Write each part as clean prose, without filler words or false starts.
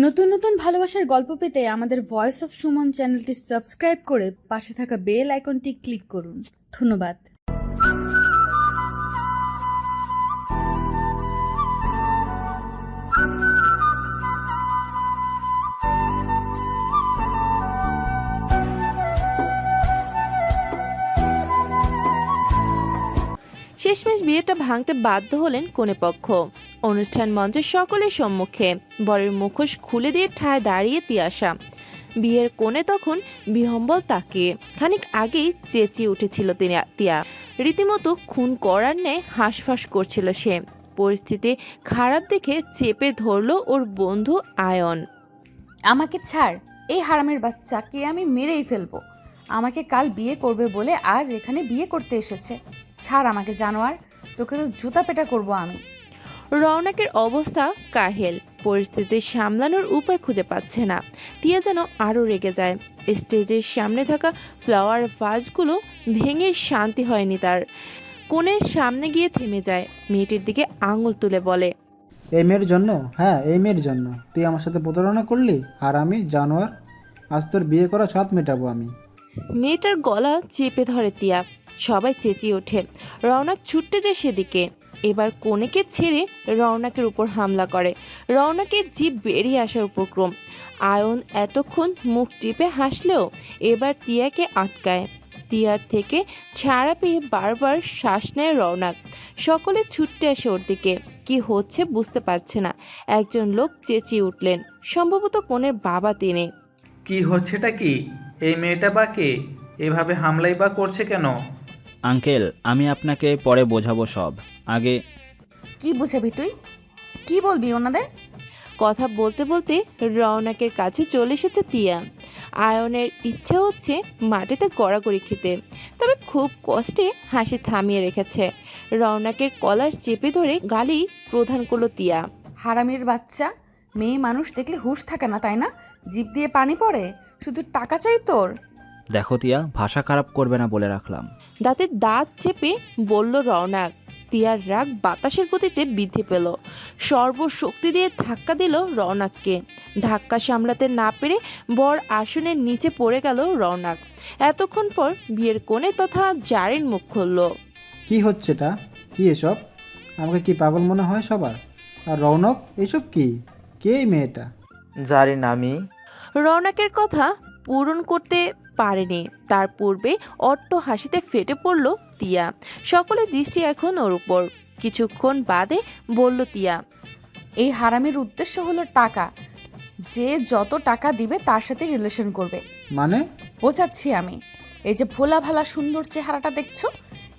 নতুন নতুন ভালোবাসার গল্প পেতে আমাদের ভয়েস অফ সুমন চ্যানেলটি সাবস্ক্রাইব করে পাশে থাকা বেল আইকনটি ক্লিক করুন। ধন্যবাদ। শেষমেশ বিয়েটা ভাঙতে বাধ্য হলেন কনেপক্ষ। অনুষ্ঠান মঞ্চের সকলের সম্মুখে বরের মুখোশ খুলে দিয়ে ঠায় দাঁড়িয়ে তিয়াশা। বিয়ের কোণে তখন বিহম্বল তাকিয়ে খানিক আগেই চেঁচিয়ে উঠেছিল তিয়া। রীতিমতো খুন করার ন্যায় হাঁসফাঁস করছিল সে। পরিস্থিতি খারাপ দেখে চেপে ধরল ওর বন্ধু আয়ন। আমাকে ছাড়, এই হারামের বাচ্চাকে আমি মেরেই ফেলবো। আমাকে কাল বিয়ে করবে বলে আজ এখানে বিয়ে করতে এসেছে। ছাড় আমাকে জানোয়ার, তোকে তো জুতা পেটা করবো আমি। রওনাকের অবস্থা কাহেল, পরিস্থিতি সামলানোর উপায় খুঁজে পাচ্ছে না। টিয়া যেন আরও রেগে যায়। স্টেজের সামনে থাকা ফ্লাওয়ার ভাজগুলো ভেঙে শান্তি হয়নি তার। কোণের সামনে গিয়ে থেমে যায়, মেয়েটির দিকে আঙুল তুলে বলে, এই মেয়ের জন্য? হ্যাঁ, এই মেয়ের জন্য তুই আমার সাথে প্রতারণা করলি, আর আমি জানোয়ার আজ তোর বিয়ে করা স্বাদ মেটাবো আমি। মেয়েটার গলা চেপে ধরে টিয়া। সবাই চেঁচিয়ে ওঠে। রওনাক ছুটতে যায় সেদিকে। এবার কনেকে ছেড়ে রওনাকের উপর হামলা করে। রওনাকের জিভ বেরিয়ে আসার উপক্রম। আয়ন এতক্ষণ মুখ টিপে হাসলেও এবার টিয়াকে আটকায়। টিয়ার থেকে ছাড়া পেয়ে বারবার শ্বাস নেয় রওনাক। সকলে ছুটতে আসে ওর দিকে। কি হচ্ছে বুঝতে পারছে না। একজন লোক চেঁচিয়ে উঠলেন, সম্ভবত কনের বাবা তিনি। কি হচ্ছেটা কি? এই মেয়েটা বা কে? এভাবে হামলাই বা করছে কেন? আঙ্কেল, আমি আপনাকে পরে বোঝাবো সব। আগে কি বুঝাবি তুই? কি বলবি ওনাদের? কথা বলতে বলতে রওনাকের কাছে চলে এসেছে তিয়া। আয়নের ইচ্ছে হচ্ছে মাটিতে গড়াগড়ি খেতে, তবে খুব কষ্টে হাসি থামিয়ে রেখেছে। রওনাকের কলার চেপে ধরে গালি প্রদান করলো তিয়া। হারামির বাচ্চা, মেয়ে মানুষ দেখলে হুঁশ থাকে না তাই না? জিভ দিয়ে পানি পড়ে, শুধু টাকা চাই তোর। দেখো তিয়া, ভাষা খারাপ করবে না বলে রাখলাম। দাঁতে দাঁত চেপে বলল রওনাক। তিয়ার রাগ বাতাসের গতিতে বৃদ্ধি পেল। সর্বশক্তি দিয়ে ধাক্কা দিল রওনাককে। ধাক্কা সামলাতে না পেরে বর আসনের নিচে পড়ে গেল রওনাক। এতক্ষণ পর বিয়ের কোণে তথা জারিন মুখ খুলল। কি হচ্ছেটা? কি এসব? আমাকে কি পাগল মনে হয় সবার? আর রৌনক, এসব কি? কে এই মেয়েটা? জানি না আমি। রওনাকের কথা পূরণ করতে পারেনি। তার পূর্বে অট্ট হাসিতে ফেটে পড়ল তিয়া। সকলের দৃষ্টি এখন ওর উপর। কিছুক্ষণ বাদে বলল তিয়া, এই হারামির উদ্দেশ্য হলো টাকা। যে যত টাকা দিবে তার সাথে রিলেশন করবে। মানে? বোঝাচ্ছি আমি। এই যে ভোলা ভালা সুন্দর চেহারাটা দেখছো,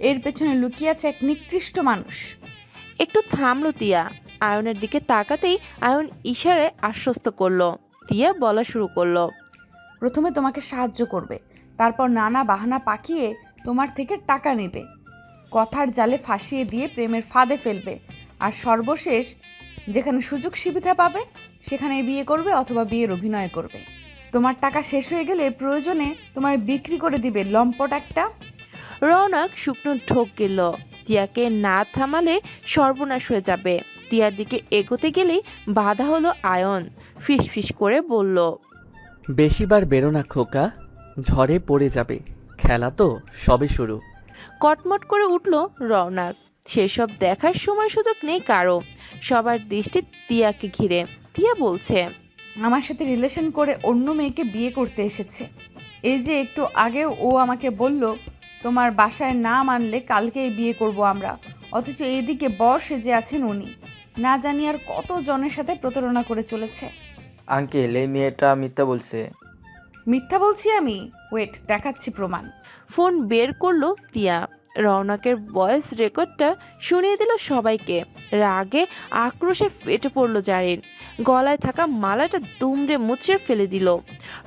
এর পেছনে লুকিয়ে আছে এক নিকৃষ্ট মানুষ। একটু থামলো তিয়া। আয়নের দিকে তাকাতেই আয়ন ইশারায় আশ্বস্ত করলো। তিয়া বলা শুরু করলো, প্রথমে তোমাকে সাহায্য করবে, তারপর নানা বাহানা পাকিয়ে তোমার থেকে টাকা নেবে, কথার জালে ফাঁসিয়ে দিয়ে প্রেমের ফাঁদে ফেলবে, আর সর্বশেষ যেখানে সুযোগ সুবিধা পাবে সেখানে বিয়ে করবে অথবা বিয়ের অভিনয় করবে। তোমার টাকা শেষ হয়ে গেলে প্রয়োজনে তোমায় বিক্রি করে দিবে লম্পট একটা। রওনাক শুকনো ঢোক গেল। তিয়াকে না থামালে সর্বনাশ হয়ে যাবে। তিয়ার দিকে এগোতে গেলেই বাধা হলো আয়ন। ফিসফিস করে বলল, বেশিবার বেরো না খোকা, ঝড়ে পড়ে যাবে। খেলা তো সবে শুরু। কটমট করে উঠল রওনাক। সেসব দেখার সময় সুযোগ নেই কারো। সবার দৃষ্টি তিয়াকে ঘিরে। তিয়া বলছে, আমার সাথে রিলেশন করে অন্য মেয়েকে বিয়ে করতে এসেছে। এই যে একটু আগেও ও আমাকে বলল তোমার বাসায় না মানলে কালকেই বিয়ে করব আমরা, অথচ এইদিকে বর সেজে আছেন উনি। না জানি আর কত জনের সাথে প্রতারণা করে চলেছে। আঙ্কেল, এই মেয়েটা মিথ্যা বলছে। মিথ্যা বলছি আমি? ওয়েট, দেখাচ্ছি প্রমাণ। ফোন বের করলো তিয়া। রওনাকের ভয়েস রেকর্ডটা শুনিয়ে দিল সবাইকে। রাগে আক্রোশে ফেটে পড়ল জারিন। গলায় থাকা মালাটা দুমড়ে মুচড়ে ফেলে দিল।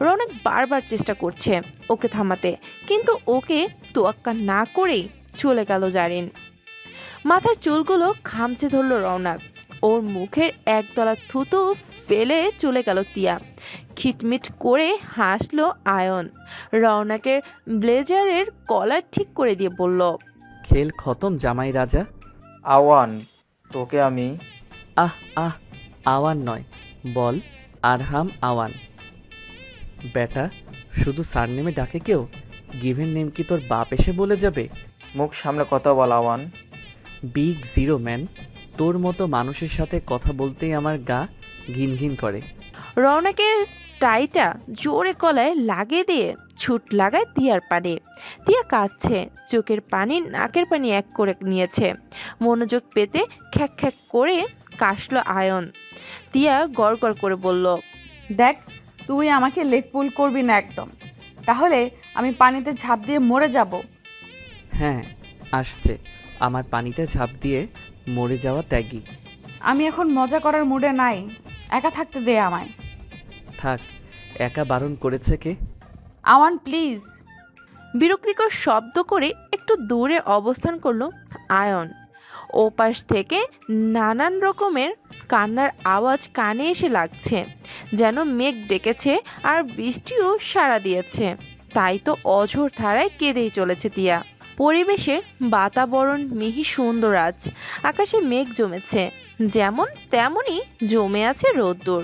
রওনাক বারবার চেষ্টা করছে ওকে থামাতে, কিন্তু ওকে তোয়াক্কা না করেই চলে গেল জারিন। মাথার চুলগুলো খামচে ধরল রওনাক। ওর মুখের একতলা থুতু ফেলে চলে গেল তিয়া। খিটমিট করে হাসলো আয়ন। রওনাকের ব্লেজারের কলার ঠিক করে দিয়ে বলল, খেল খতম জামাই রাজা। আওয়ান, তোকে আমি। আহ আহ, আওয়ার নয়, বল আরহাম আওয়ান। বেটা, শুধু স্যার নেমে ডাকে কেউ? গিভেন নেম কি তোর বাপ এসে বলে যাবে? মুখ সামলে কথা বল আওয়ান। Big zero man. তোর মতো মানুষের সাথে কথা বলতেই আমার গা ঘিন ঘিন করে। রৌনকের টাইটা জোরে গলায় লাগিয়ে দিয়ে ছুট লাগায় তিয়ার পানে। তিয়া কাঁদছে, চোখের পানি নাকের পানি এক করে নিয়েছে। মনোযোগ পেতে খ্যাক খ্যাক করে কাশলো আয়ন। তিয়া গড় করে বলল, দেখ, তুই আমাকে লেগ পুল করবি না একদম, তাহলে আমি পানিতে ঝাঁপ দিয়ে মরে যাব। হ্যাঁ, আসছে আমার পানিতে ঝাঁপ দিয়ে মরে যাওয়া ত্যাগী। আমি এখন মজা করার মুডে নাই, একা থাকতে দে আমায়। থাক, একা বারণ করেছে কে? আওয়ান প্লিজ। বিরক্তিকর শব্দ করে একটু দূরে অবস্থান করলো আয়ন। ওপাশ থেকে নানান রকমের কান্নার আওয়াজ কানে এসে লাগছে, যেন মেঘ ডেকেছে আর বৃষ্টিও সাড়া দিয়েছে। তাই তো অঝোর ধারায় কেঁদেই চলেছে তিয়া। পরিবেশের বাতাবরণ মিহি সুন্দর আজ। আকাশে মেঘ জমেছে, যেমন তেমনই জমে আছে রোদ্দুর।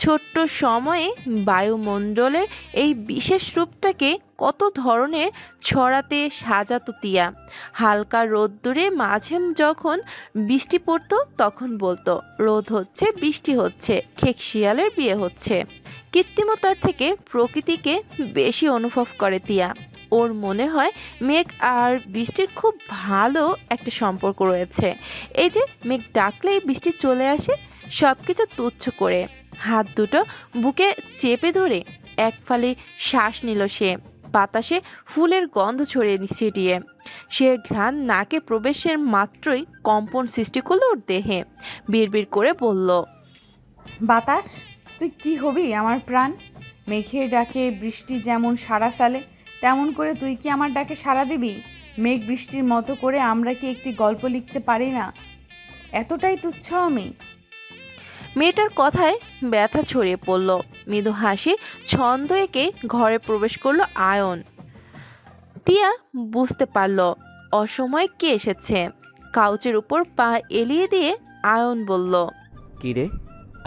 ছোট্ট সময়ে বায়ুমণ্ডলের এই বিশেষ রূপটাকে কত ধরনের ছড়াতে সাজাতো তিয়া। হালকা রোদ্দুরে মাঝে যখন বৃষ্টি পড়তো তখন বলতো রোদ হচ্ছে, বৃষ্টি হচ্ছে, খেক শিয়ালের বিয়ে হচ্ছে। কৃত্রিমতার থেকে প্রকৃতিকে বেশি অনুভব করে তিয়া। ওর মনে হয় মেঘ আর বৃষ্টির খুব ভালো একটা সম্পর্ক রয়েছে। এই যে মেঘ ডাকলেই বৃষ্টি চলে আসে, সব কিছু তুচ্ছ করে হাত দুটো বুকে চেপে ধরে এক ফালি শ্বাস নিল সে। বাতাসে ফুলের গন্ধ ছড়িয়ে ছিটিয়ে সে ঘ্রাণ নাকে প্রবেশের মাত্রই কম্পন সৃষ্টি করলো ওর দেহে। বিড়বিড় করে বলল, বাতাস, তুই কি হবি আমার প্রাণ? মেঘের ডাকে বৃষ্টি যেমন সাড়া ফেলে, তেমন করে তুই কি আমার ডাকে সাড়া দিবি? মেঘ বৃষ্টির মতো করে আমরা কি একটি গল্প লিখতে পারি না? এতটাই তুচ্ছ আমি? মেয়েটার কথায় ব্যথা ছড়িয়ে পড়ল। মৃদু হাসি ছন্দ এঁকে ঘরে প্রবেশ করলো আয়ন। তিয়া বুঝতে পারল অসময়ে কে এসেছে। কাউচের উপর পা এলিয়ে দিয়ে আয়ন বলল, কিরে,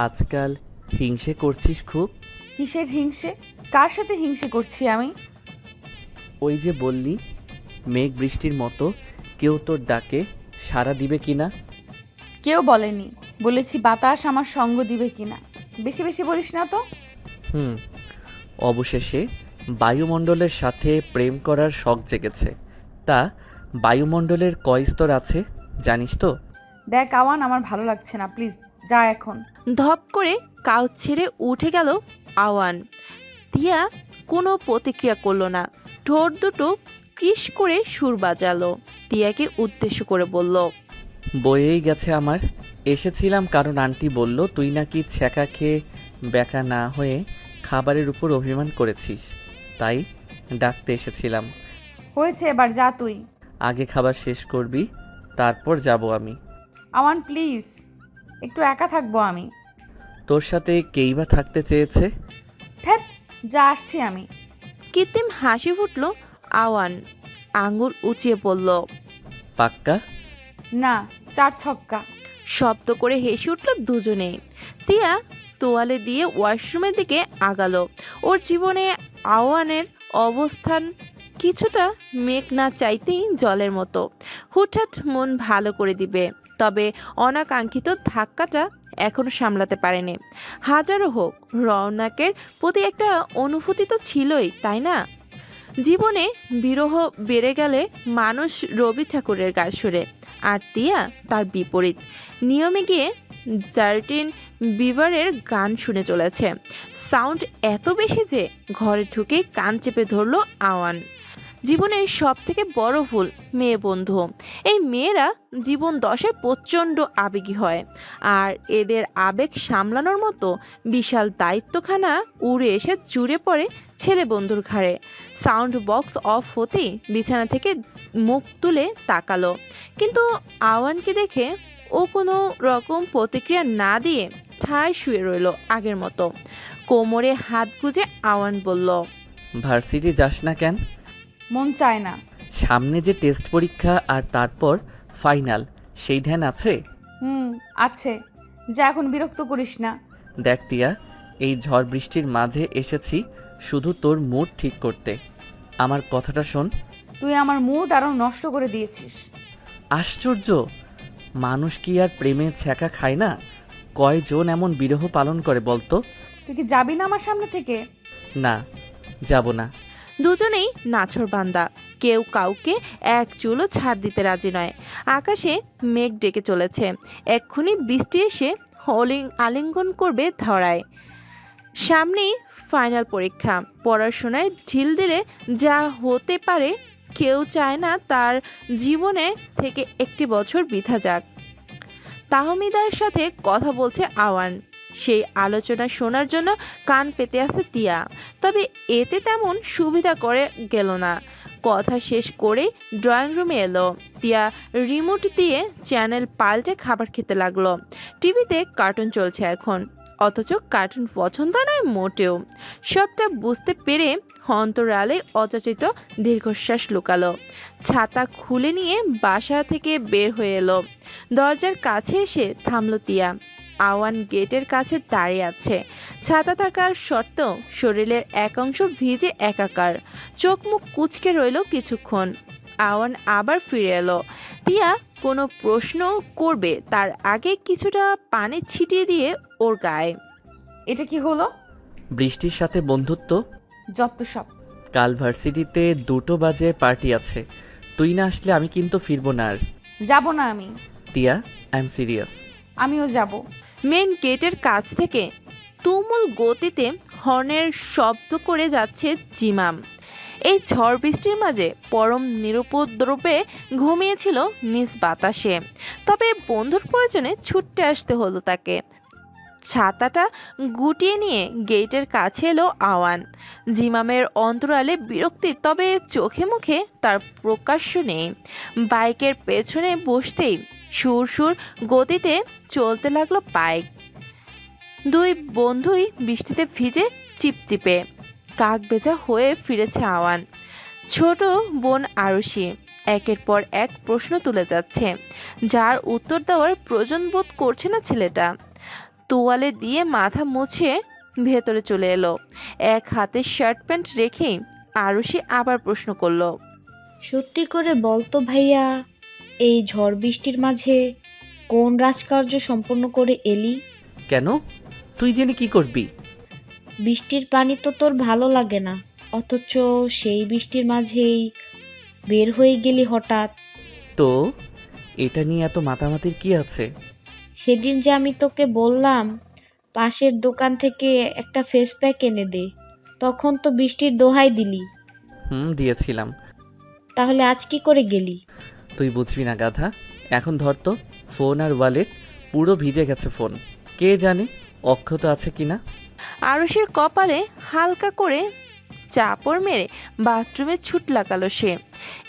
আজকাল হিংসে করছিস খুব? কিসের হিংসে? কার সাথে হিংসে করছি আমি? ওই যে বললি মেঘ বৃষ্টির মতো কেউ তোর ডাকে সাড়া দিবে কিনা। কেউ বলেনি, বলেছি বাতাস আমার সঙ্গ দিবে কিনা। বেশি বেশি বলিস না তো। অবশেষে বায়ুমণ্ডলের সাথে প্রেম করার শখ জেগেছে। তা বায়ুমণ্ডলের কয় স্তর আছে জানিস তো? দেখ আওয়ান, আমার ভালো লাগছে না, প্লিজ যা এখন। ধপ করে কাউচ ছেড়ে উঠে গেল আওয়ান। তিয়া কোনো প্রতিক্রিয়া করলো না, ঠোঁট দুটো কৃশ করে সুর বাজালো। তিয়াকে উদ্দেশ্য করে বলল, বয়েই গেছে আমার। এসেছিলাম কারণ আন্টি বলল তুই নাকি ছ্যাঁকা খেয়ে বেকা না হয়ে খাবারের উপর অভিমান করেছিস, তাই ডাকতে এসেছিলাম। হয়েছে, এবার যা তুই। আগে খাবার শেষ করবি, তারপর যাব আমি। আওয়ান প্লিজ, একটু একা থাকবো আমি। তোর সাথে কেই বা থাকতে চেয়েছে? ধ্যাৎ, যা আসছি আমি। কৃত্রিম হাসি ফুটল আওয়ান, আঙুল উঁচিয়ে পড়ল। পাক্কা? না, 4 ছক্কা। শব্দ করে হেসে উঠল দুজনে। তিয়া তোয়ালে দিয়ে ওয়াশরুমের দিকে আগালো। ওর জীবনে আওয়ানের অবস্থান কিছুটা মেঘ না চাইতেই জলের মতো। হুটহাট মন ভালো করে দিবে, তবে অনাকাঙ্ক্ষিত ধাক্কাটা এখনো সামলাতে পারেনি। হাজারো হোক, রওনাকের প্রতি একটা অনুভূতি তো ছিলই, তাই না? জীবনে বিরহ বেড়ে গেলে মানুষ রবি ঠাকুরের গান শুনে, আর তিয়া তার বিপরীত নিয়মে গিয়ে জার্টিন বিভারের গান শুনে চলেছে। সাউন্ড এত বেশি যে ঘরে ঢুকেই কান চেপে ধরলো আওয়ান। জীবনের সব থেকে বড় ভুল মেয়ে বন্ধু। এই মেয়েরা জীবন দশায় প্রচণ্ড আবেগী হয়, আর এদের আবেগ সামলানোর মতো বিশাল দায়িত্বখানা উড়ে এসে জুড়ে পড়ে ছেলে বন্ধুর ঘাড়ে। সাউন্ড বক্স অফ হতেই বিছানা থেকে মুখ তুলে তাকালো, কিন্তু আওয়ানকে দেখে ও কোনো রকম প্রতিক্রিয়া না দিয়ে ঠায় শুয়ে রইল আগের মতো। কোমরে হাত গুজে আওয়ান বলল, ভার্সিটি যাস না কেন? মন চায় না। সামনে যে টেস্ট পরীক্ষা আর তারপর ফাইনাল, সেই ধ্যান আছে? আছে। যা, এখন বিরক্ত করিস না। দেখ তিয়া, এই ঝড় বৃষ্টির মাঝে এসেছি শুধু তোর মুড ঠিক করতে। আমার কথাটা শোন। তুই আমার মুড আরও নষ্ট করে দিয়েছিস। আশ্চর্য, মানুষ কি আর প্রেমে ছ্যাঁকা খায় না? কয়জন এমন বিরহ পালন করে বলতো? তুই কি যাবি না আমার সামনে থেকে? না, যাব না। দুজনেই নাছোড়বান্দা, কেউ কাউকে এক চুলও ছাড় দিতে রাজি নয়। আকাশে মেঘ ডেকে চলেছে, এক্ষুনি বৃষ্টি এসে আলিঙ্গন করবে ধরায়। সামনেই ফাইনাল পরীক্ষা, পড়াশোনায় ঢিল দিলে যা হতে পারে, কেউ চায় না তার জীবনে থেকে একটি বছর বৃথা যাক। তাহমিদার সাথে কথা বলছে আওয়ান, সেই আলোচনা শোনার জন্য কান পেতে আছে তিয়া। তবে এতে তেমন সুবিধা করে গেল না। কথা শেষ করে ড্রয়িং রুমে এলো। তিয়া রিমোট দিয়ে চ্যানেল পাল্টে খাবার খেতে লাগলো। টিভিতে কার্টুন চলছে এখন, অথচ কার্টুন পছন্দ নয় মোটেও। সবটা বুঝতে পেরে অন্তরালে অযাচিত দীর্ঘশ্বাস লুকালো। ছাতা খুলে নিয়ে বাসা থেকে বের হয়ে এলো। দরজার কাছে এসে থামলো তিয়া। আওয়ান গেটের কাছে দাঁড়িয়ে আছে। ছাতা থাকার সত্ত্বেও শরীরের এক অংশ ভিজে একাকার, চোখ মুখ কুঁচকে রইল কিছুক্ষণ। আওয়ান আবার ফিরে এলো। তিয়া কোনো প্রশ্ন করবে তার আগে কিছুটা পানি ছিটিয়ে দিয়ে ওর গায়ে। এটা কি হলো? বৃষ্টির সাথে বন্ধুত্ব? যত সব। কাল ভার্সিটিতে 2টো বাজে পার্টি আছে, তুই না আসলে আমি কিন্তু ফিরবো না আর। যাব না আমি। তিয়া, আই এম সিরিয়াস। আমিও যাব। মেন গেটের কাছ থেকে তুমুল গতিতে হর্নের শব্দ করে যাচ্ছে জিমাম। এই ঝড় বৃষ্টির মাঝে পরম নিরুপদ্রবে ঘুমিয়েছিল নিজ বাতাসে। তবে বন্ধুর প্রয়োজনে ছুটতে আসতে হলো তাকে। ছাতাটা গুটিয়ে নিয়ে গেটের কাছে এলো আওয়ান। জিমামের অন্তরালে বিরক্তি, তবে চোখে মুখে তার প্রকাশ্য নেই। বাইকের পেছনে বসতেই সুর সুর গতিতে চলতে লাগলো বাইক। দুই বন্ধুই বৃষ্টিতে ভিজে চিপচিপে কাক বেজা হয়ে ফিরেছে আওয়ান। ছোট বোন আরুষি একের পর এক প্রশ্ন তুলে যাচ্ছে, যার উত্তর দেওয়ার প্রয়োজন বোধ করছে না ছেলেটা। তোয়ালে দিয়ে মাথা মুছে ভেতরে চলে এলো। এক হাতে শার্ট প্যান্ট রেখেই আরুষি আবার প্রশ্ন করলো, সত্যি করে বলতো ভাইয়া, এই ঝড় বৃষ্টির মাঝে কোন রাজকার্য সম্পন্ন করে এলি? কেন? তুই জেনে কি করবি? বৃষ্টির পানি তো তোর ভালো লাগে না, অথচ সেই বৃষ্টির মাঝেই বের হয়ে গেলি হঠাৎ। তো এটা নিয়ে এত মাতামাতির কি আছে? সেদিন যে আমি তোকে বললাম পাশের দোকান থেকে একটা ফেস প্যাক এনে দে, তখন তো বৃষ্টির দোহাই দিলি। দিয়েছিলাম। তাহলে আজ কি করে গেলি? তুই বুঝবি না গাধা। এখন ধর তো ফোন আর ওয়ালেট, পুরো ভিজে গেছে ফোন। কে জানে অক্ষত আছে কিনা। আরুষির কপালে হালকা করে চাপড় মেরে বাথরুমে ছুট লাগালো সে।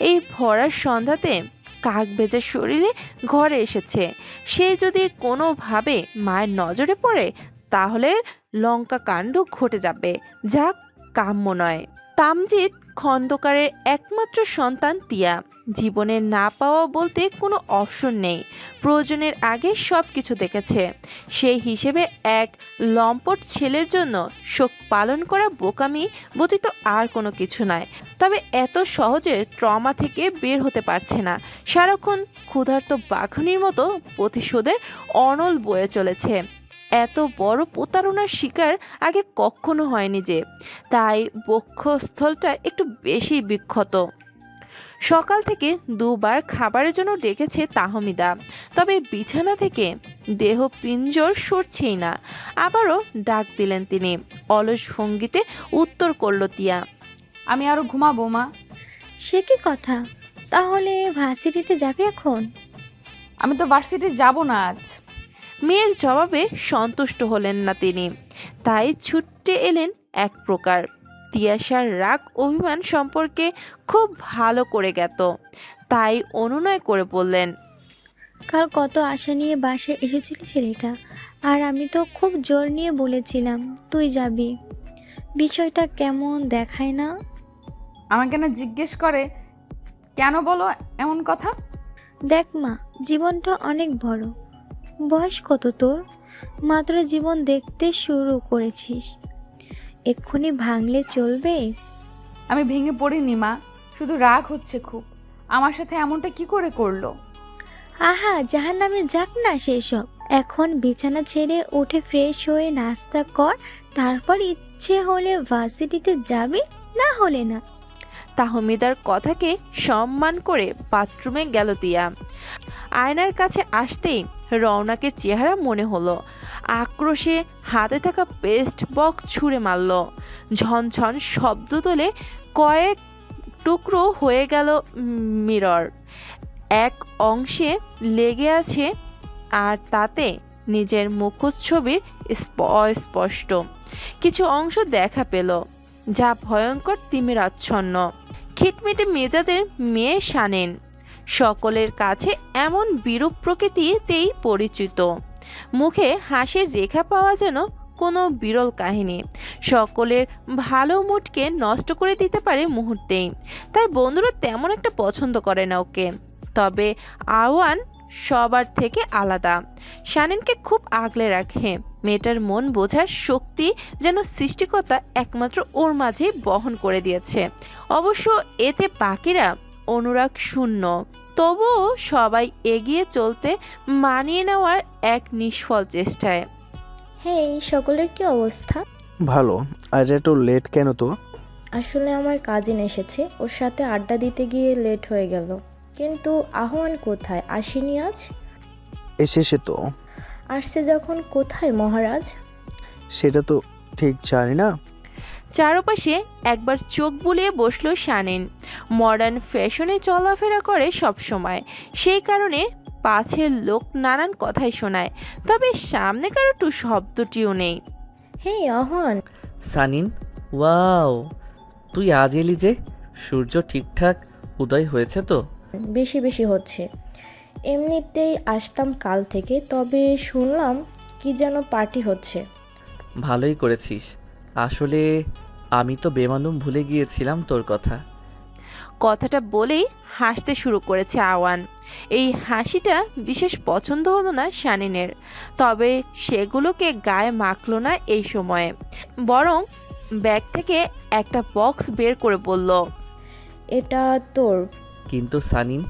এই ভরার সন্ধ্যাতে কাক ভেজা শরীরে ঘরে এসেছে। সে যদি কোনোভাবে মায়ের নজরে পড়ে, তাহলে লঙ্কা কাণ্ড ঘটে যাবে, যা কাম্য নয়। তামজিৎ খন্দকারের একমাত্র সন্তান তিয়া। জীবনে না পাওয়া বলতে কোনো অপশন নেই। প্রয়োজনের আগে সব কিছু দেখেছে। সেই হিসেবে এক লম্পট ছেলের জন্য শোক পালন করা বোকামি ব্যতীত আর কোনো কিছু নয়। তবে এত সহজে ট্রমা থেকে বের হতে পারছে না। সারাক্ষণ ক্ষুধার্ত বাঘুনির মতো প্রতিশোধের অনল বয়ে চলেছে। এত বড় প্রতারণার শিকার আগে কখনো হয়নি যে, তাই বক্ষস্থলটা একটু বেশি বিক্ষত। সকাল থেকে দুবার খাবারের জন্য ডেকেছে তাহমিদা, তবে বিছানা থেকে দেহ পিঞ্জর সরছেই না। আবারও ডাক দিলেন তিনি। অলস ভঙ্গিতে উত্তর করল তিয়া, আমি আরো ঘুমাবো মা। সে কি কথা? তাহলে ভার্সিটিতে যাবে এখন? আমি তো ভার্সিটি যাব না আজ। মেয়ের জবাবে সন্তুষ্ট হলেন না তিনি, তাই ছুটে এলেন এক প্রকার। তিয়াশার রাগ অভিমান সম্পর্কে খুব ভালো করে জ্ঞাত, তাই অনুনয় করে বললেন, কাল কত আশা নিয়ে বাসায় এসেছিল ছেলেটা, আর আমি তো খুব জোর নিয়ে বলেছিলাম তুই যাবি। বিষয়টা কেমন দেখায় না? আমাকে না জিজ্ঞেস করে কেন বলো এমন কথা? দেখ মা, জীবনটা অনেক বড়। বয়স কত তোর? মাত্র জীবন দেখতে শুরু করেছিস, এক্ষুনি ভাঙলে চলবে? আমি ভেঙে পড়িনি মা, শুধু রাগ হচ্ছে খুব। আমার সাথে এমনটা কি করে করলো? আহা, জাহান্নামে যাক না সেসব। এখন বিছানা ছেড়ে উঠে ফ্রেশ হয়ে নাস্তা কর, তারপর ইচ্ছে হলে ভার্সিটিতে যাবি, না হলে না। তাহমিদার কথাকে সম্মান করে বাথরুমে গেল তিয়া। আয়নার কাছে আসতেই রওনাকের চেহারা মনে হলো। আক্রোশে হাতে থাকা পেস্ট বক্স ছুঁড়ে মারল। ঝনঝন শব্দ তোলে কয়েক টুকরো হয়ে গেল মিরর। এক অংশে লেগে আছে আর তাতে নিজের মুখচ্ছবির স্পষ্ট কিছু অংশ দেখা পেল, যা ভয়ঙ্কর তিমিরাচ্ছন্ন। খিটমিটে মেজাজের মেয়ে শানেন, সকলের কাছে এমন বিরূপ প্রকৃতিতেই পরিচিত। মুখে হাসির রেখা পাওয়া যেন কোনো বিরল কাহিনী, সকলের ভালো মুডকে নষ্ট করে দিতে পারে মুহূর্তেই। তাই বন্ধুরা তেমন একটা পছন্দ করে না ওকে। তবে আওয়ান সবার থেকে আলাদা, শানেনকে খুব আগলে রাখে। মেয়েটার মন বোঝার শক্তি যেন সৃষ্টিকর্তা একমাত্র ওর মাঝেই বহন করে দিয়েছে। অবশ্য এতে বাকিরা অনুরাগ শূন্য, তবুও সবাই এগিয়ে চলতে মানিয়ে নেওয়ার এক নিষ্ফল চেষ্টায়। হ্যাঁ, এই সকলের কি অবস্থা? ভালো। আজ একটু লেট কেন তো? আসলে আমার কাজিন এসেছে, ওর সাথে আড্ডা দিতে গিয়ে লেট হয়ে গেল। কিন্তু আহ্বান কোথায়, আসেনি আজ? এসেছে তো। আসছে যখন, কোথায় মহারাজ? সেটা তো ঠিক জানি না। চারপাশে একবার চোখ বুলিয়ে বসলো শানেন। মডার্ন ফ্যাশনে চলাফেরা করে সব সময়, সেই কারণে পাছের লোক নানান কথাই শোনায়, তবে সামনে কারো টু শব্দটিও নেই। হেই আহ্বান। সানিন, ওয়াও, তুই আজ এলি যে? সূর্য ঠিকঠাক উদয় হয়েছে তো? বেশি বেশি হচ্ছে। এমনিতেই আসতাম কাল থেকে, তবে শুনলাম কি যেন পার্টি হচ্ছে। ভালোই করেছিস। আসলে আমি তো বেমালুম ভুলে গিয়েছিলাম তোর কথা। কথাটা বলেই হাসতে শুরু করেছে আওয়ান। এই হাসিটা বিশেষ পছন্দ হলো না শানিনের, তবে সেগুলোকে গায়ে মাখলো না এই সময়ে, বরং ব্যাগ থেকে একটা বক্স বের করে বলল, এটা তোর। কিন্তু সানিন,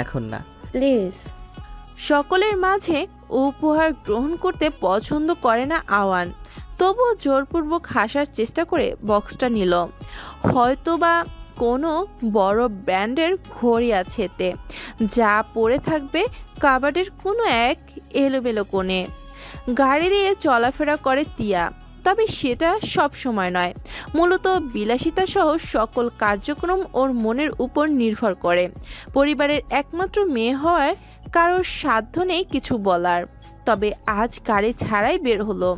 এখন না, প্লিজ। সকলের মাঝে উপহার গ্রহণ করতে পছন্দ করে না আওয়ান, তবুও জোরপূর্বক হাসার চেষ্টা করে বক্সটা নিল। হয়তোবা কোনো বড় ব্র্যান্ডের ঘড়ি আছে এতে, যা পরে থাকবে কাবাডের কোনো এক এলোমেলো কোণে। গাড়ি দিয়ে চলাফেরা করে তিয়া, তবে সেটা সব সময় নয়। মূলত বিলাসিতা সহ সকল কার্যক্রম ওর মনের উপর নির্ভর করে। পরিবারের একমাত্র মেয়ে হওয়ায় কারোর সাধ্য নেই কিছু বলার। তবে আজ গাড়ি ছাড়াই বের হলো।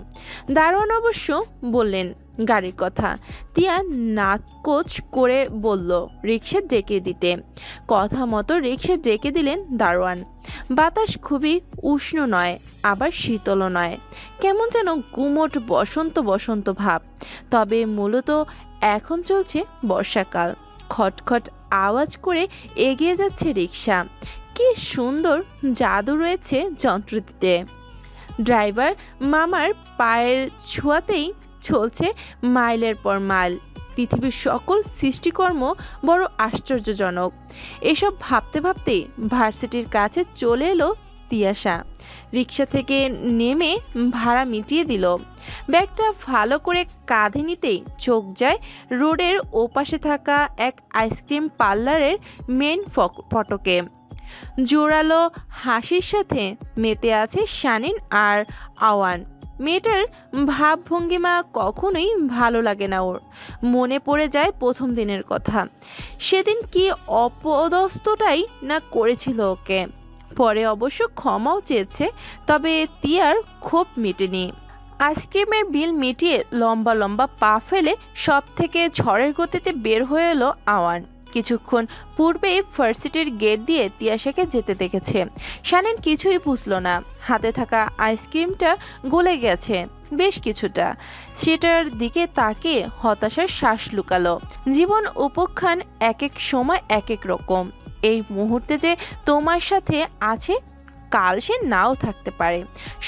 দারোয়ান অবশ্য বললেন গাড়ির কথা। তিয়া নাকচ করে বলল রিক্সা ডেকে দিতে। কথা মতো রিক্সা ডেকে দিলেন দারোয়ান। বাতাস খুবই উষ্ণ নয়, আবার শীতলও নয়, কেমন যেন গুমোট বসন্ত বসন্ত ভাব। তবে মূলত এখন চলছে বর্ষাকাল। খটখট আওয়াজ করে এগিয়ে যাচ্ছে রিক্সা। কি সুন্দর জাদু রয়েছে যন্ত্রটিতে। ড্রাইভার মামার পায়ের ছোঁয়াতেই চলছে মাইলের পর মাইল। পৃথিবীর সকল সৃষ্টিকর্ম বড় আশ্চর্যজনক। এসব ভাবতে ভাবতেই ভার্সিটির কাছে চলে এলো তিয়াশা। রিক্সা থেকে নেমে ভাড়া মিটিয়ে দিল। ব্যাগটা ভালো করে কাঁধে নিতেই চোখ যায় রোডের ওপাশে থাকা এক আইসক্রিম পার্লারের মেন ফটকে। জোরালো হাসির সাথে মেতে আছে শানিন আর আওয়ান। মেয়েটার ভাবভঙ্গিমা কখনোই ভালো লাগে না ওর। মনে পড়ে যায় প্রথম দিনের কথা। সেদিন কি অপদস্থটাই না করেছিল ওকে। পরে অবশ্য ক্ষমাও চেয়েছে, তবে তিয়ার ক্ষোভ মেটেনি। আইসক্রিমের বিল মিটিয়ে লম্বা লম্বা পা ফেলে সব থেকে ঝড়ের গতিতে বের হয়ে এলো আওয়ান। কিছুক্ষণ পূর্বেই ভার্সিটির গেট দিয়ে তিয়াশাকে যেতে দেখেছে। শানেন কিছুই বুঝল না। হাতে থাকা আইসক্রিমটা গলে গেছে বেশ কিছুটা। সেটার দিকে তাকিয়ে হতাশার শ্বাস লুকালো। জীবন উপখ্যান এক এক সময় এক এক রকম। এই মুহূর্তে যে তোমার সাথে আছে কাল সে নাও থাকতে পারে।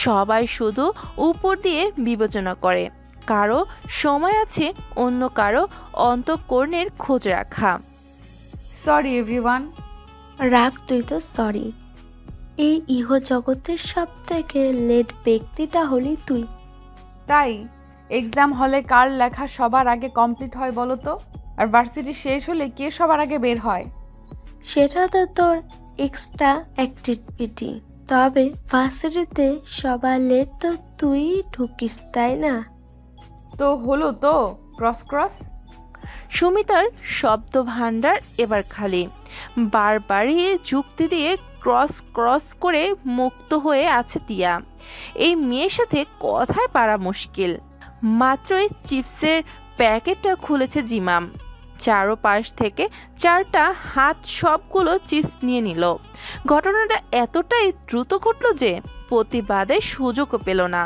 সবাই শুধু উপর দিয়ে বিবেচনা করে, কারো সময় আছে অন্য কারো অন্তঃকরণের খোঁজ রাখা। Sorry everyone. রাগ, তুই তো সরি। এই ইহ জগতের সব থেকে লেট ব্যক্তিটা হলি তুই। তাই এক্সাম হলে কার লেখা সবার আগে কমপ্লিট হয় বলো তো? আর ভার্সিটি শেষ হলে কে সবার আগে বের হয়? সেটা তো তোর এক্সট্রা অ্যাক্টিভিটি। তবে ভার্সিটিতে সবার লেট তো তুই ঢুকিস, তাই না? তো হলো তো, ক্রস ক্রস। সুমিতার শব্দ ভাণ্ডার এবার খালি। বারবারই যুক্তি দিয়ে ক্রস ক্রস করে মুক্ত হয়ে আছে তিয়া। এই মেয়ের সাথে কথায় পারা মুশকিল। মাত্রই চিপসের প্যাকেটটা খুলেছে জিমাম। চারোপাশ থেকে চারটা হাত সবগুলো চিপস নিয়ে নিল। ঘটনাটা এতটাই দ্রুত ঘটল যে প্রতিবাদের সুযোগও পেল না।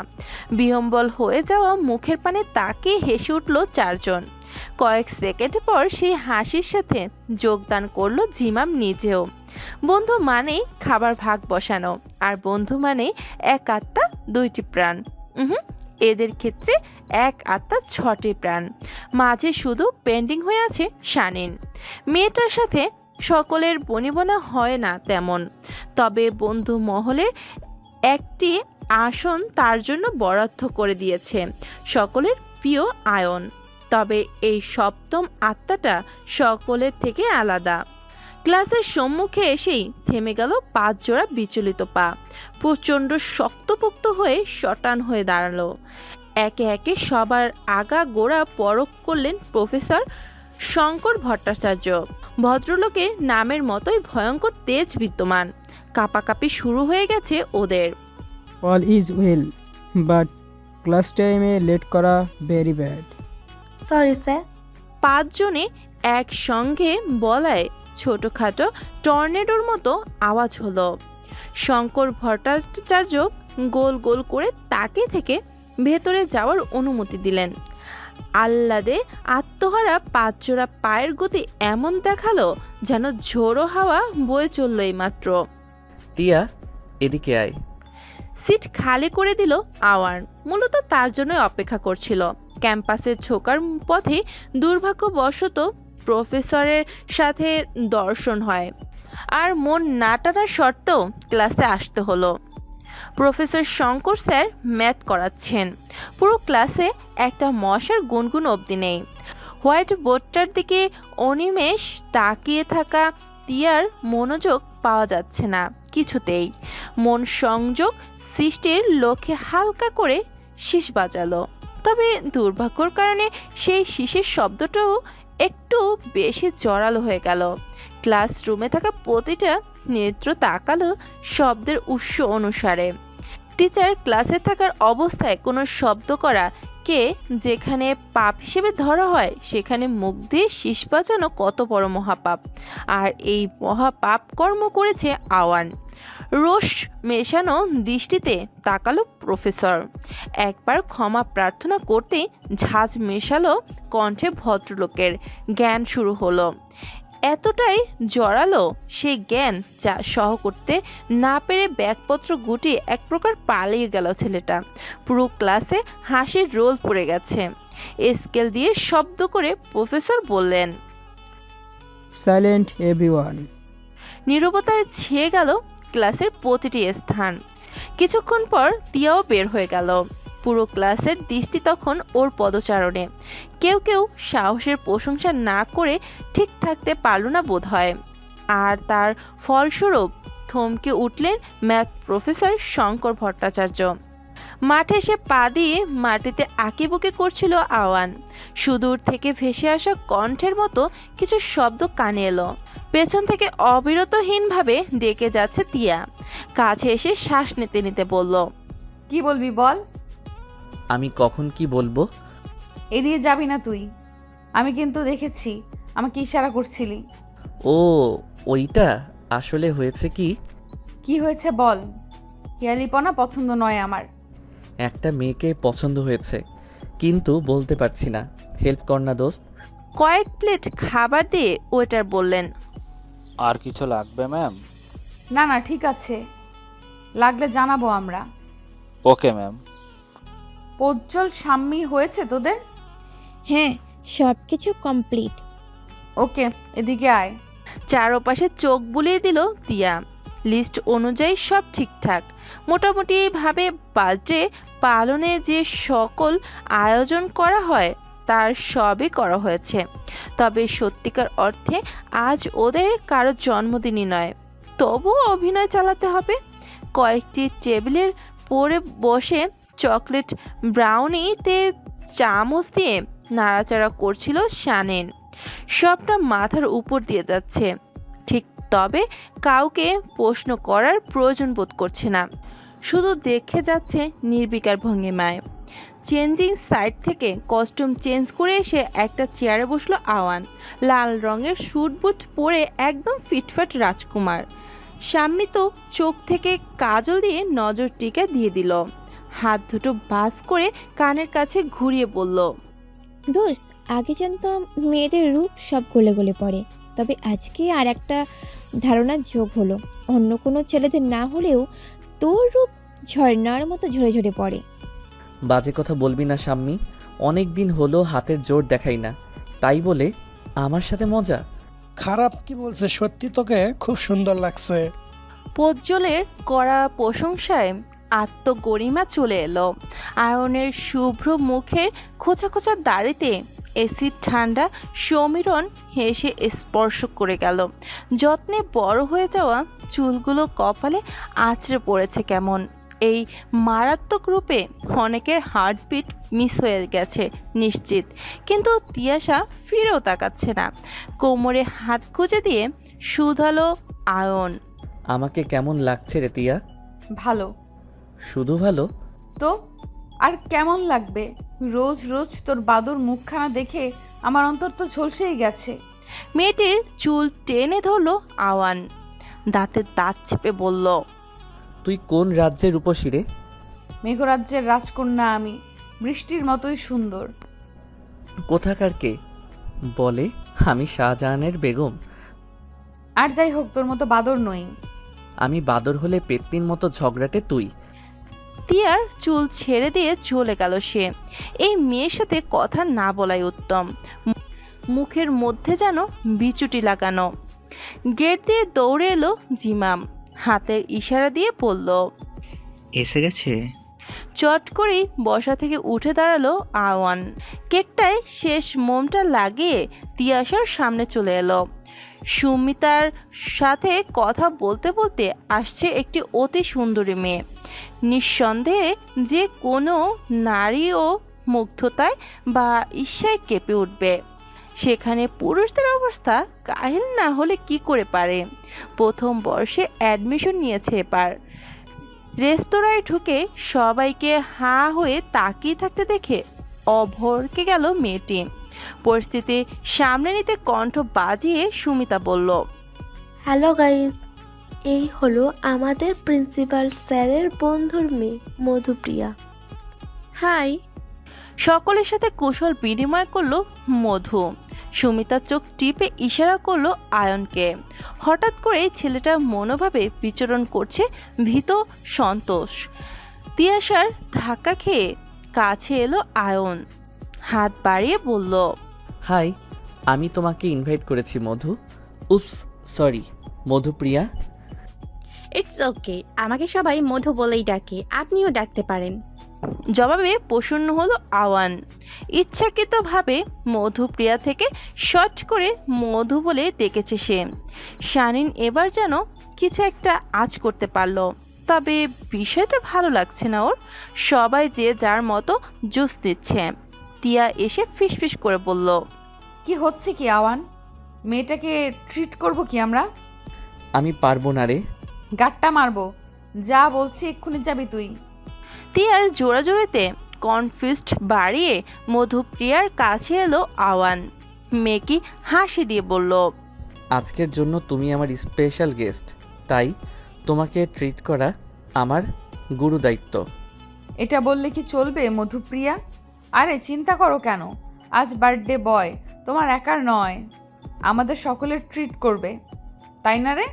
বিহম্বল হয়ে যাওয়া মুখের পানে তাকিয়ে হেসে উঠল চারজন। কয়েক সেকেন্ড পর সেই হাসির সাথে যোগদান করলো জিমাম নিজেও। বন্ধু মানেই খাবার ভাগ বসানো, আর বন্ধু মানেই এক আত্মা দুইটি প্রাণ। এদের ক্ষেত্রে এক আত্মা ছটি প্রাণ। মাঝে শুধু পেন্ডিং হয়ে আছে শানিন। মেয়েটার সাথে সকলের বনিবনা হয় না তেমন, তবে বন্ধু মহলের একটি আসন তার জন্য বরাদ্দ করে দিয়েছে সকলের প্রিয় আয়ন। তবে এই সপ্তম আত্মাটা সকলের থেকে আলাদা। ক্লাসের সম্মুখে এসেই থেমে গেল 5 জোড়া বিচলিত পা। প্রচণ্ড শক্তপোক্ত হয়ে শটান হয়ে দাঁড়ালো। একে একে সবার আগা গোড়া পরখ করলেন প্রফেসর শঙ্কর ভট্টাচার্য। ভদ্রলোকের নামের মতোই ভয়ঙ্কর তেজ বিদ্যমান। কাঁপাকাঁপি শুরু হয়ে গেছে ওদের। All is well, but class টাইমে লেট করা ভেরি ব্যাড। Sorry sir. 5 জনে একসঙ্গে বলায় ছোটখাটো টর্নেডোর মতো আওয়াজ হলো। শঙ্কর ভট্টাচার্য গোল গোল করে তাকে থেকে ভেতরে যাওয়ার অনুমতি দিলেন। আহ্লাদে আত্মহারা 5 জোড়া পায়ের গতি এমন দেখালো যেন ঝোড়ো হাওয়া বয়ে চলল এইমাত্র। তিয়া, এদিকে আয়। সিট খালি করে দিল আওয়ান। মূলত তার জন্যই অপেক্ষা করছিল। ক্যাম্পাসে ঢোকার পথে দুর্ভাগ্যবশত প্রফেসরের সাথে দর্শন হয়, আর মন না টানার সত্ত্বেও ক্লাসে আসতে হলো। প্রফেসর শঙ্কর স্যার ম্যাথ করাচ্ছেন। পুরো ক্লাসে একটা মশার গুনগুন অবধি নেই। হোয়াইট বোর্ডটার দিকে অনিমেষ তাকিয়ে থাকা তিয়ার মনোযোগ পাওয়া যাচ্ছে না কিছুতেই। মন সংযোগ সৃষ্টির লক্ষ্যে হালকা করে শীষ বাজালো। তবে দুর্ভাগ্যর কারণে সেই শীষের শব্দটাও একটু বেশি জোরালো হয়ে গেল। ক্লাসরুমে থাকা প্রতিটা নেত্র তাকালো শব্দের উৎস অনুসারে। টিচার ক্লাসে থাকার অবস্থায় কোনো শব্দ করা কে যেখানে পাপ হিসেবে ধরা হয়, সেখানে মুখ দিয়ে শীষ বাজানো কত বড় মহাপাপ। আর এই মহাপাপ কর্ম করেছে আওয়ান। রোষ মেশানো দৃষ্টিতে তাকালো প্রফেসর। একবার ক্ষমা প্রার্থনা করতেই ঝাঁজ মেশালো কণ্ঠে ভদ্রলোকের। জ্ঞান শুরু হলো। এতটাই জড়ালো সেই জ্ঞান যা সহ করতে না পেরে ব্যাগপত্র গুটিয়ে এক প্রকার পালিয়ে গেল ছেলেটা। পুরো ক্লাসে হাসির রোল পড়ে গেছে। স্কেল দিয়ে শব্দ করে প্রফেসর বললেন, সাইলেন্ট এভরিওয়ান। নীরবতায় ছেয়ে গেল ক্লাসের প্রতিটি স্থান। কিছুক্ষণ পর তিয়াও বের হয়ে গেল। পুরো ক্লাসের দৃষ্টি তখন ওর পদচারণে। কেউ কেউ সাহসের প্রশংসা না করে ঠিক থাকতে পারল না বোধ হয়। আর তার ফলস্বরূপ থমকে উঠলেন ম্যাথ প্রফেসর শঙ্কর ভট্টাচার্য। মাঠে এসে পা দিয়ে মাটিতে আঁকিবুকি করছিল আওয়ান। সুদূর থেকে ভেসে আসা কণ্ঠের মতো কিছু শব্দ কানে এলো। পেছন থেকে অবিরতহীনভাবে ডেকে যাচ্ছে তিয়া। কাছে এসে শ্বাস নিতে নিতে বলল, কি বলবি বল? আমি কখন কি বলবো? এড়িয়ে যাবি না তুই। আমি কিন্তু দেখেছি আমাকে ইশারা করছিলি। ও, ওইটা আসলে হয়েছে কি? কি হয়েছে বল। হিয়ালিপনা পছন্দ নয় আমার। একটা মেয়েকে পছন্দ হয়েছে, কিন্তু বলতে পারছি না। হেল্প কর না দোস্ত। কয়েক প্লেট খাবার দিয়ে ওয়েটার বললেন, আর কিছু লাগবে ম্যাম? না না ঠিক আছে, লাগলে জানাবো আমরা। Okay ma'am. প্রজ্জ্বল সাম্মি হয়েছে তোদের? হ্যাঁ, সব কিছু কমপ্লিট। ওকে, এদিকে আয়। চারপাশে চোখ বুলিয়ে দিল তিয়া। লিস্ট অনুযায়ী সব ঠিকঠাক। মোটামুটিভাবে বার্থডে পালনে যে সকল আয়োজন করা হয় তার সবই করা হয়েছে। তবে সত্যিকার অর্থে আজ ওদের কারো জন্মদিনই নয়, তবুও অভিনয় চালাতে হবে। কয়েকটি টেবিলের পরে বসে চকলেট ব্রাউনিতে চামচ দিয়ে নাড়াচাড়া করছিল শানেন। সবটা মাথার উপর দিয়ে যাচ্ছে ঠিক, তবে কাউকে প্রশ্ন করার প্রয়োজন বোধ করছে না, শুধু দেখে যাচ্ছে নির্বিকার ভঙ্গিমায়। চেঞ্জিং সাইড থেকে কস্টিউম চেঞ্জ করে এসে একটা চেয়ারে বসলো আওয়ান। লাল রঙের স্যুট বুট পরে একদম ফিটফাট রাজকুমার। সাম্মি তো চোখ থেকে কাজল দিয়ে নজর টিকা দিয়ে দিল। হাত দুটো বাস করে কানের কাছে ঘুরিয়ে বলল, দোস্ত, আগে জানতাম মেয়েদের রূপ সব গলে গলে পড়ে, তবে আজকে আর একটা ধারণা যোগ হলো। অন্য কোনো ছেলেদের না হলেও তোর রূপ ঝর্ণার মতো ঝরে ঝরে পড়ে। বাজে কথা বলবি না শাম্মী, অনেক দিন হলো হাতের জোর দেখাই না, তাই বলে আমার সাথে মজা? খারাপ কি বলছে, সত্যি তোকে খুব সুন্দর লাগছে। প্রজ্জ্বলের করা প্রশংসায় আত্মগরিমা চলে এলো। আয়নের শুভ্র মুখের খোঁচা খোঁচা দাড়িতে এসিড ঠান্ডা সমীরণ হেসে স্পর্শ করে গেল। যত্নে বড় হয়ে যাওয়া চুলগুলো কপালে আঁচড়ে পড়েছে কেমন। এই মারাত্মক রূপে অনেকের হার্টবিট মিস হয়ে গেছে নিশ্চিত, কিন্তু তিয়াশা ফিরেও তাকাচ্ছে না। কোমরে হাত গুজে দিয়ে শুধালো আয়ন, আমাকে কেমন লাগছে রে তিয়া? ভালো। শুধু ভালো? তো আর কেমন লাগবে? রোজ রোজ তোর বাদুর মুখখানা দেখে আমার অন্তর তো ঝলসেই গেছে। মেয়েটির চুল টেনে ধরলো আওয়ান, দাঁতে দাঁত চেপে বলল, তুই কোন রাজ্যের রূপসী রে? মেঘরাজ্যের রাজকন্যা আমি, বৃষ্টির মতোই সুন্দর। কোথাকার কে? বলে আমি শাহজাহানের বেগম। আর যাই হোক, তোর মতো বাদর নই। আমি বাদর হলে পেতনির মতো ঝগড়াটে তুই। তিয়ার চুল ছেড়ে দিয়ে চলে গেল সে। এই মেয়ের সাথে কথা না বলাই উত্তম। মুখের মধ্যে যেন বিচুটি লাগানো। গেট দিয়ে দৌড়ে এলো জিমাম, হাতের ইশারা দিয়ে বলল, এসে গেছে। চট করেই বসা থেকে উঠে দাঁড়ালো আওয়ান। কেকটায় শেষ মোমটা লাগিয়ে তিয়াশার সামনে চলে এলো। সুমিতার সাথে কথা বলতে বলতে আসছে একটি অতি সুন্দরী মেয়ে। নিঃসন্দেহে যে কোনো নারীও মুগ্ধতায় বা ঈর্ষায় কেঁপে উঠবে। সেখানে পুরুষদের অবস্থা কাহিল না হলে কি করে পারে। প্রথম বর্ষে অ্যাডমিশন নিয়েছে এবার। রেস্তোরাঁয় ঢুকে সবাইকে হাঁ হয়ে তাকিয়ে থাকতে দেখে অভরকে গেল মেয়েটি। পরিস্থিতি সামনে নিতে কণ্ঠ বাজিয়ে সুমিতা বলল, হ্যালো গাইজ, এই হলো আমাদের প্রিন্সিপাল স্যারের বন্ধুর মেয়ে মধুপ্রিয়া। হাই। সকলের সাথে কুশল বিনিময় করলো মধু। সুমিতা চোখ টিপে ইশারা করলো আয়নকে। হঠাৎ করে ছেলেটার মনোভাবে বিচরণ করছে ভীত সন্তোষ। তিয়াশার ধাক্কা খেয়ে কাছে এলো আয়ন, হাত বাড়িয়ে বলল, হাই, আমি তোমাকে ইনভাইট করেছি মধু। উপস, সরি মধুপ্রিয়া। ইটস ওকে, আমাকে সবাই মধু বলেই ডাকে, আপনিও ডাকতে পারেন। জবাবে প্রসন্ন হলো আওয়ান। ইচ্ছাকৃতভাবে মধুপ্রিয়া থেকে শর্ট করে মধু বলে ডেকেছে সে। শানিন এবার যেন কিছু একটা আঁচ করতে পারলো, তবে বিষয়টা ভালো লাগছে না ওর। সবাই যে যার মতো জুস দিচ্ছে। তিয়া এসে ফিসফিস করে বলল, কি হচ্ছে কি আওয়ান? মেয়েটাকে ট্রিট করব কি আমরা? আমি পারবো না রে। গাট্টা মারবো, যা বলছি এক্ষুনি যাবি তুই। তিয়ার জোড়াজোড়িতে কনফিউজড বাড়িয়ে মধুপ্রিয়ার কাছে এলো আওয়ান। মেকি হাসি দিয়ে বলল, আজকের জন্য তুমি আমার স্পেশাল গেস্ট, তাই তোমাকে ট্রিট করা আমার গুরু দায়িত্ব। এটা বললে কি চলবে মধুপ্রিয়া? আরে চিন্তা করো কেন, আজ বার্থডে বয় তোমার একার নয়, আমাদের সকলের ট্রিট করবে, তাই না রে?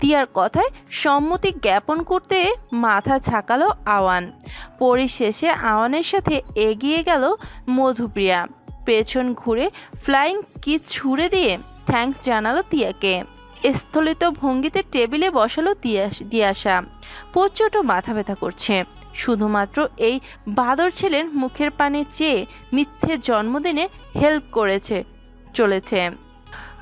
তিয়ার কথায় সম্মতি জ্ঞাপন করতে মাথা ঝাঁকালো আওয়ান। পরিশেষে আওয়ানের সাথে এগিয়ে গেল মধুপ্রিয়া। পেছন ঘুরে ফ্লাইং কিস ছুড়ে দিয়ে থ্যাঙ্কস জানালো তিয়াকে। স্থলিত ভঙ্গিতে টেবিলে বসালো তিয়াশা। প্রচণ্ড মাথা ব্যথা করছে। শুধুমাত্র এই বাদর ছেলের মুখের পানে চেয়ে মিথ্যে জন্মদিনে হেল্প করেছে চলেছে।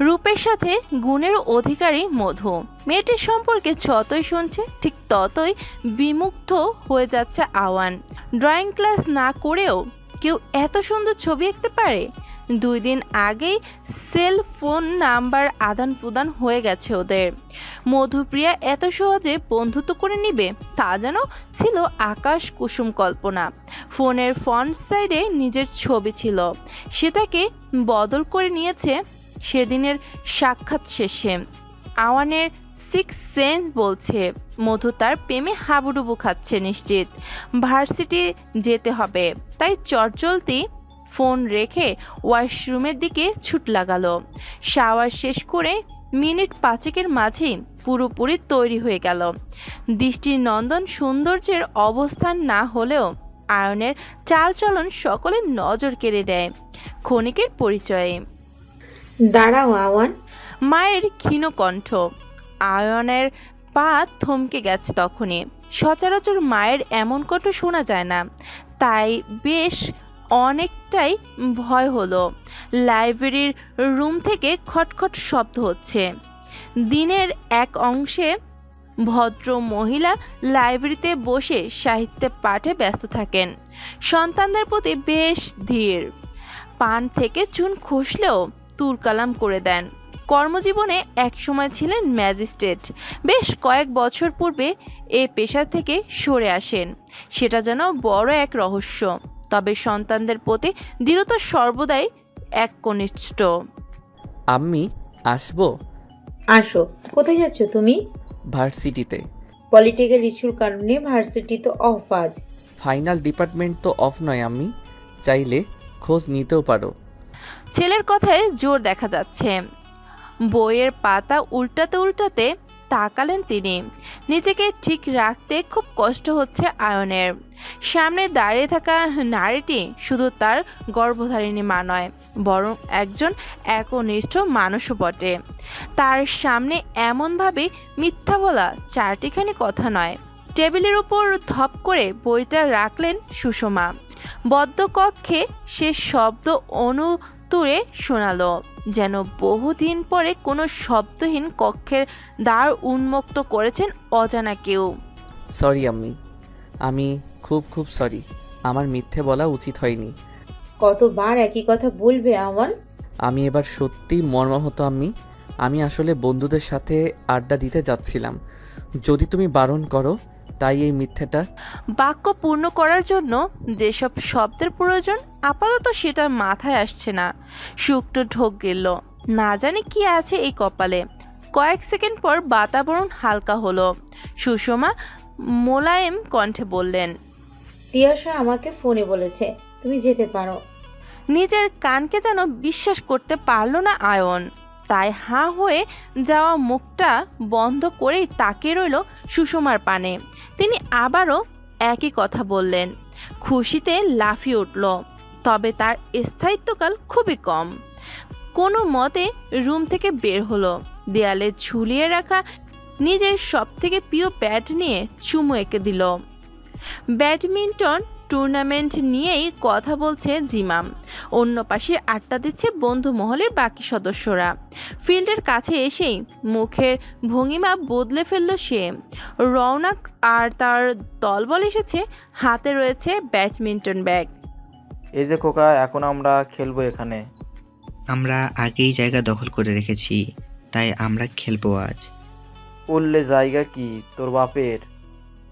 রূপের সাথে গুণের অধিকারী মধু। মেয়েটির সম্পর্কে যতই শুনছে ঠিক ততই বিমুগ্ধ হয়ে যাচ্ছে আওয়ান। ড্রয়িং ক্লাস না করেও কেউ এত সুন্দর ছবি আঁকতে পারে? 2 দিন আগেই সেল ফোন নাম্বার আদান প্রদান হয়ে গেছে ওদের। মধুপ্রিয়া এত সহজে বন্ধুত্ব করে নিবে তা যেন ছিল আকাশ কুসুম কল্পনা। ফোনের ফ্রন্ট সাইডে নিজের ছবি ছিল, সেটাকে বদল করে নিয়েছে সেদিনের সাক্ষাৎ শেষে। আওয়ানের 6 সেন্স বলছে মধু তার প্রেমে হাবুডুবু খাচ্ছে নিশ্চিত। ভার্সিটি যেতে হবে, তাই চটজলদি ফোন রেখে ওয়াশরুমের দিকে ছুট লাগালো। শাওয়ার শেষ করে মিনিট 5 মাঝেই পুরোপুরি তৈরি হয়ে গেল। দৃষ্টিনন্দন সৌন্দর্যের অবস্থান না হলেও আয়নের চালচলন সকলের নজর কেড়ে নেয় ক্ষণিকের পরিচয়ে। দাঁড়াও আওয়ান। মায়ের ক্ষীণ কণ্ঠ। আয়নের পা থমকে গেছে তখনই। সচরাচর মায়ের এমন কণ্ঠ শোনা যায় না, তাই বেশ অনেকটাই ভয় হলো। লাইব্রেরির রুম থেকে খটখট শব্দ হচ্ছে। দিনের এক অংশে ভদ্র মহিলা লাইব্রেরিতে বসে সাহিত্য পাঠে ব্যস্ত থাকেন। সন্তানদের প্রতি বেশ ধীর। পান থেকে চুন খসলেও তুলকালাম করে দেন। কর্মজীবনে একসময় ছিলেন ম্যাজিস্ট্রেট। বেশ কয়েক বছর পূর্বে এ পেশা থেকে সরে আসেন। সেটা যেন বড় এক রহস্য। তবে সন্তানদের প্রতি দৃঢ়তা সর্বদাই একনিষ্ঠ। আম্মি আসবো? আসো। কোথায় যাচ্ছ তুমি? ভার্সিটিতে। পলিটিক্যাল ইস্যুর কারণে ভার্সিটি তো অফ আজ। ফাইনাল ডিপার্টমেন্ট তো অফ নয় আম্মি, চাইলে খোঁজ নিতেও পারো। ছেলের কথায় জোর দেখা যাচ্ছে। বইয়ের পাতা উল্টাতে উল্টাতে তাকালেন তিনি। নিজেকে ঠিক রাখতে খুব কষ্ট হচ্ছে আয়নের। সামনে দাঁড়িয়ে থাকা নারীটি শুধু তার গর্ভধারিণী মা নয়, বরং একজন একনিষ্ঠ মানুষও বটে। তার সামনে এমনভাবে মিথ্যা বলা চারটিখানি কথা নয়। টেবিলের উপর ধপ করে বইটা রাখলেন সুষমা। বদ্ধ কক্ষে সে শব্দ অনুতুরে শোনালো, যেন বহুদিন পরে কোনো শব্দহীন কক্ষের দ্বার উন্মুক্ত করেছেন অজানা কেউ। সরি আম্মি, আমি খুব খুব সরি। আমার মিথ্যে বলা উচিত হয়নি। কতবার একই কথা বলবে আওয়ান? আমি এবার সত্যি মর্মাহত আম্মি। আমি আসলে বন্ধুদের সাথে আড্ডা দিতে যাচ্ছিলাম, যদি তুমি বারণ করো, তাই এই মিথ্যেটা। বাক্য পূর্ণ করার জন্য যেসব শব্দের প্রয়োজন আপাতত সেটা মাথায় আসছে না। শুকনো ঢোক গেল। না জানি কি আছে এই কপালে। কয়েক সেকেন্ড পর বাতাবরণ হালকা হলো। সুষমা মোলায়েম কণ্ঠে বললেন, তিয়াশা আমাকে ফোনে বলেছে তুমি যেতে পারো। নিজের কানকে যেন বিশ্বাস করতে পারল না আয়ন। তাই হাঁ হয়ে যাওয়া মুখটা বন্ধ করেই তাকিয়ে রইল সুষমার পানে। তিনি আবারও একই কথা বললেন। খুশিতে লাফিয়ে উঠল। তবে তার স্থায়িত্বকাল খুবই কম। কোনো মতে রুম থেকে বের হলো। দেয়ালে ঝুলিয়ে রাখা নিজের সবথেকে প্রিয় ব্যাট নিয়ে চুমু এঁকে দিল। ব্যাডমিন্টন টুর্নামেন্ট নিয়েই কথা বলছে জিমাম। অন্য পাশে আড্ডা দিচ্ছে বন্ধু মহলের বাকি সদস্যরা। ফিল্ডের কাছে এসেই মুখের ভঙ্গিমা বদলে ফেলল সে। রৌনক আর তার দলবল এসেছে। হাতে রয়েছে ব্যাডমিন্টন ব্যাগ। এই যে খোকা, এখন আমরা খেলবো এখানে। আমরা আগেই জায়গা দখল করে রেখেছি, তাই আমরা খেলবো আজ। বললে জায়গা কি তোর বাপের?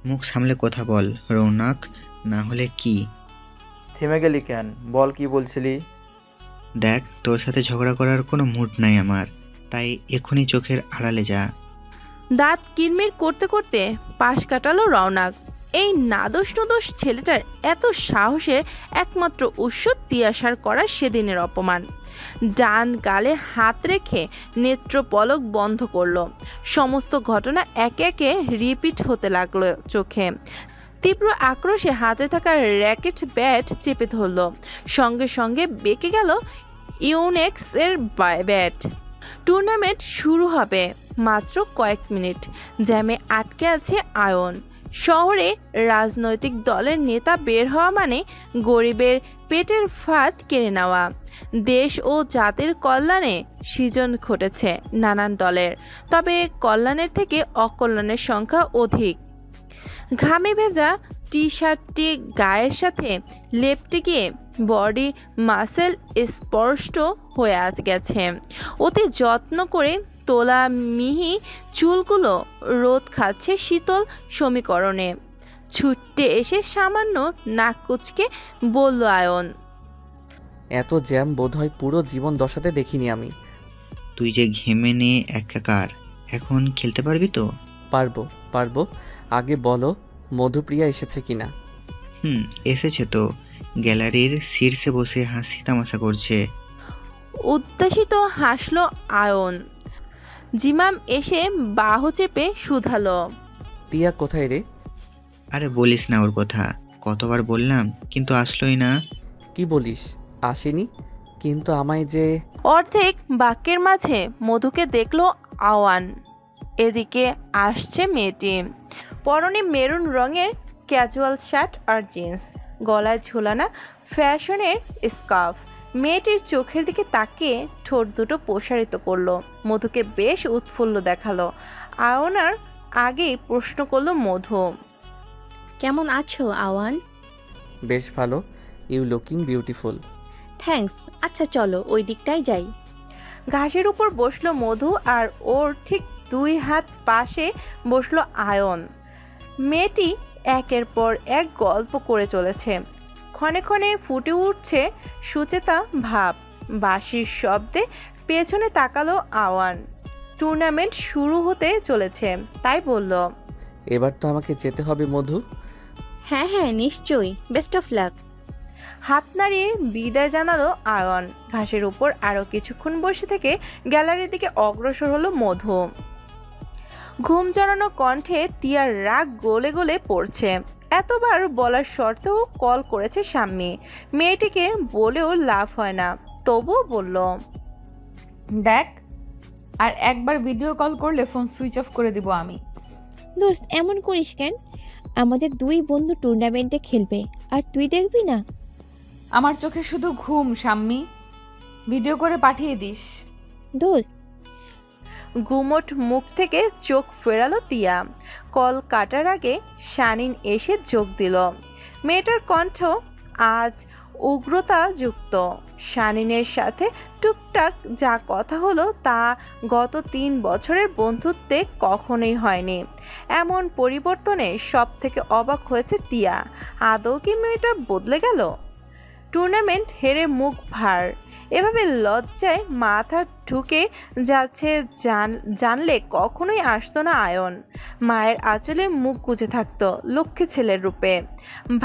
মুখ সামলে কথা বল রৌনক, না হলে কি? থেমে গেলি কেন? বল কি বলছিলি? দেখ, তোর সাথে ঝগড়া করার কোনো মুড নাই আমার, তাই এখনই চোখের আড়ালে যা। দাঁত কিরমির করতে করতে পাশ কাটালো রৌনক। এই নাদোষ নদোষ ছেলেটার এত সাহসের একমাত্র উৎস তিয়াশার করা সেদিনের অপমান। ডান গালে হাত রেখে নেত্রপলক বন্ধ করলো। সমস্ত ঘটনা একে একে রিপিট হতে লাগলো চোখে। তীব্র আক্রোশে হাতে থাকা র্যাকেট ব্যাট চেপে ধরল। সঙ্গে সঙ্গে বেঁকে গেল ইউনেক্সের ব্যাট। টুর্নামেন্ট শুরু হবে মাত্র কয়েক মিনিট। জ্যামে আটকে আছে আয়ন। শহরে রাজনৈতিক দলের নেতা বের হওয়া মানে গরিবের পেটের ভাত কেড়ে নেওয়া। দেশ ও জাতির কল্যাণে সৃজন ঘটেছে নানান দলের, তবে কল্যাণের থেকে অকল্যাণের সংখ্যা অধিক। ঘামে ভেজা টি শার্টটি গায়ের সাথে লেপটে গিয়ে বডি মাসেল স্পষ্ট হয়ে গেছে। অতি যত্ন করে তোলা মিহি চুলগুলো রোদ খাচ্ছে শীতল সমীকরণে। ছুটে এসে সামান্য নাক কুচকে বলল আয়ন, এত জ্যাম বোধহয় পুরো জীবন দশাতে দেখিনি আমি। তুই যে ঘেমে নে একাকার, এখন খেলতে পারবি তো? পারবো পারবো, আগে বলো মধুপ্রিয়া এসেছে কিনা? এসেছে তো, গ্যালারির শীর্ষে বসে হাসি তামাশা করছে। উদ্দাসিত হাসলো আয়ন। জিমাম এসে বাহু চেপে শুধালো, তিয়া কোথায় রে? আরে বলিস না ওর কথা, কতবার বললাম কিন্তু আসলোই না। কি বলিস আসেনি? কিন্তু আমায় যে... অর্ধেক বাক্যের মাঝে মধুকে দেখলো আওয়ান। এদিকে আসছে মেয়েটি। পরনে মেরুন রঙের ক্যাজুয়াল শার্ট আর জিন্স, গলায় ঝোলানা ফ্যাশনের স্কার্ফ। মেয়েটির চোখের দিকে তাকিয়ে ঠোঁট দুটো প্রসারিত করলো। মধুকে বেশ উৎফুল্ল দেখালো। আয়নার আগেই প্রশ্ন করলো মধু, কেমন আছো আওয়ান? বেশ ভালো, ইউ লুকিং বিউটিফুল। থ্যাঙ্কস। আচ্ছা চলো ওই দিকটাই যাই। ঘাসের উপর বসলো মধু আর ওর ঠিক 2 হাত পাশে বসলো আয়ন। মেয়েটি একের পর এক গল্প করে চলেছে। ক্ষণে ক্ষণে ফুটে উঠছে সুচেতা ভাব। বাঁশির শব্দে পেছনে তাকালো আওয়ান। টুর্নামেন্ট শুরু হতে চলেছে, তাই বলল, এবার তো আমাকে যেতে হবে মধু। হ্যাঁ হ্যাঁ নিশ্চয়ই, বেস্ট অফ লাক। হাত নাড়িয়ে বিদায় জানালো আয়ন। ঘাসের উপর আরো কিছুক্ষণ বসে থেকে গ্যালারির দিকে অগ্রসর হলো মধু। ঘুম জড়ানো কণ্ঠে তিয়ার রাগ গলে গলে পড়ছে। এতবার বলার শর্তেও কল করেছে স্বামী। মেয়েটিকে বলেও লাভ হয় না, তবুও বলল, দেখ, আর একবার ভিডিও কল করলে ফোন সুইচ অফ করে দিব আমি। দোস্ত এমন করিস কেন? আমাদের 2 বন্ধু টুর্নামেন্টে খেলবে আর তুই দেখবি না? আমার চোখে শুধু ঘুম শাম্মী, ভিডিও করে পাঠিয়ে দিস। দোস্ত গুমোট মুখ থেকে চোখ ফেরালো তিয়া। কল কাটার আগে শানিন এসে যোগ দিল। মেয়েটার কণ্ঠ আজ উগ্রতাযুক্ত। শানিনের সাথে টুকটাক যা কথা হলো তা গত 3 বছরের বন্ধুত্বে কখনোই হয়নি। এমন পরিবর্তনে সব থেকে অবাক হয়েছে তিয়া। আদৌ কি মেয়েটা বদলে গেল? টুর্নামেন্ট হেরে মুখ ভার, এভাবে লজ্জায় মাথা ঢুকে যাচ্ছে জানলে কখনোই আসতো না আয়ন। মায়ের আঁচলে মুখ গুজে থাকতো লক্ষ্মী ছেলের রূপে।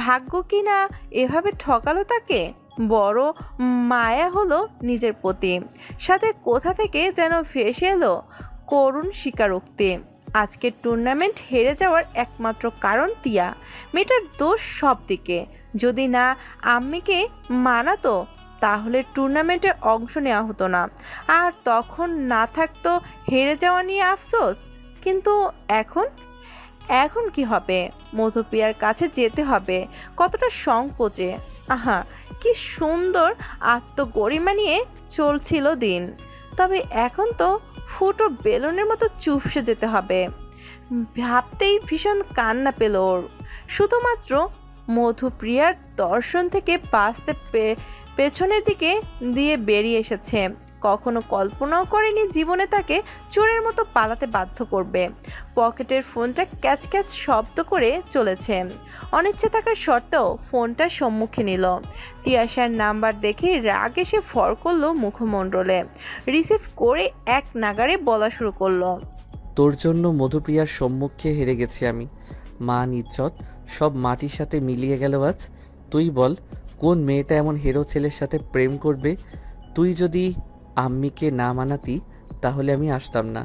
ভাগ্য কি না এভাবে ঠকালো তাকে। বড় মায়া হলো নিজের প্রতি। সাথে কোথা থেকে যেন ভেসে এলো করুণ স্বীকারোক্তি। আজকের টুর্নামেন্ট হেরে যাওয়ার একমাত্র কারণ তিয়া। মেয়েটার দোষ সব দিকে। যদি না আম্মিকে মানাতো তাহলে টুর্নামেন্টে অংশ নেওয়া হতো না, আর তখন না থাকতো হেরে যাওয়া নিয়ে আফসোস। কিন্তু এখন কি হবে? মধুপ্রিয়ার কাছে যেতে হবে, কতটা সংকোচে। আহা, কি সুন্দর আত্মগরিমা নিয়ে চলছিল দিন। তবে এখন তো ফুটো বেলুনের মতো চুপসে যেতে হবে। ভাবতেই ভীষণ কান্না পেল ওর। শুধুমাত্র মধুপ্রিয়ার দর্শন থেকে বাঁচতে পেছনের দিকে দিয়ে বেরিয়ে এসেছে। কখনো কল্পনাও করেনি জীবনে তাকে চোরের মতো পালাতে বাধ্য করবে। পকেটের ফোনটা ক্যাচ ক্যাচ শব্দ করে চলেছে। অনিচ্ছে থাকার সত্ত্বেও ফোনটা সম্মুখে নিল। তিয়াশার নাম্বার দেখে রাগ এসে ফর করলো মুখমণ্ডলে। রিসিভ করে এক নাগারে বলা শুরু করলো, তোর জন্য মধুপ্রিয়ার সম্মুখে হেরে গেছি আমি। মান ইজ্জত সব মাটির সাথে মিলিয়ে গেল আজ। তুই বল, কোন মেয়েটা এমন হিরো ছেলের সাথে প্রেম করবে? তুই যদি আম্মিকে না মানাতি তাহলে আমি আসতাম না,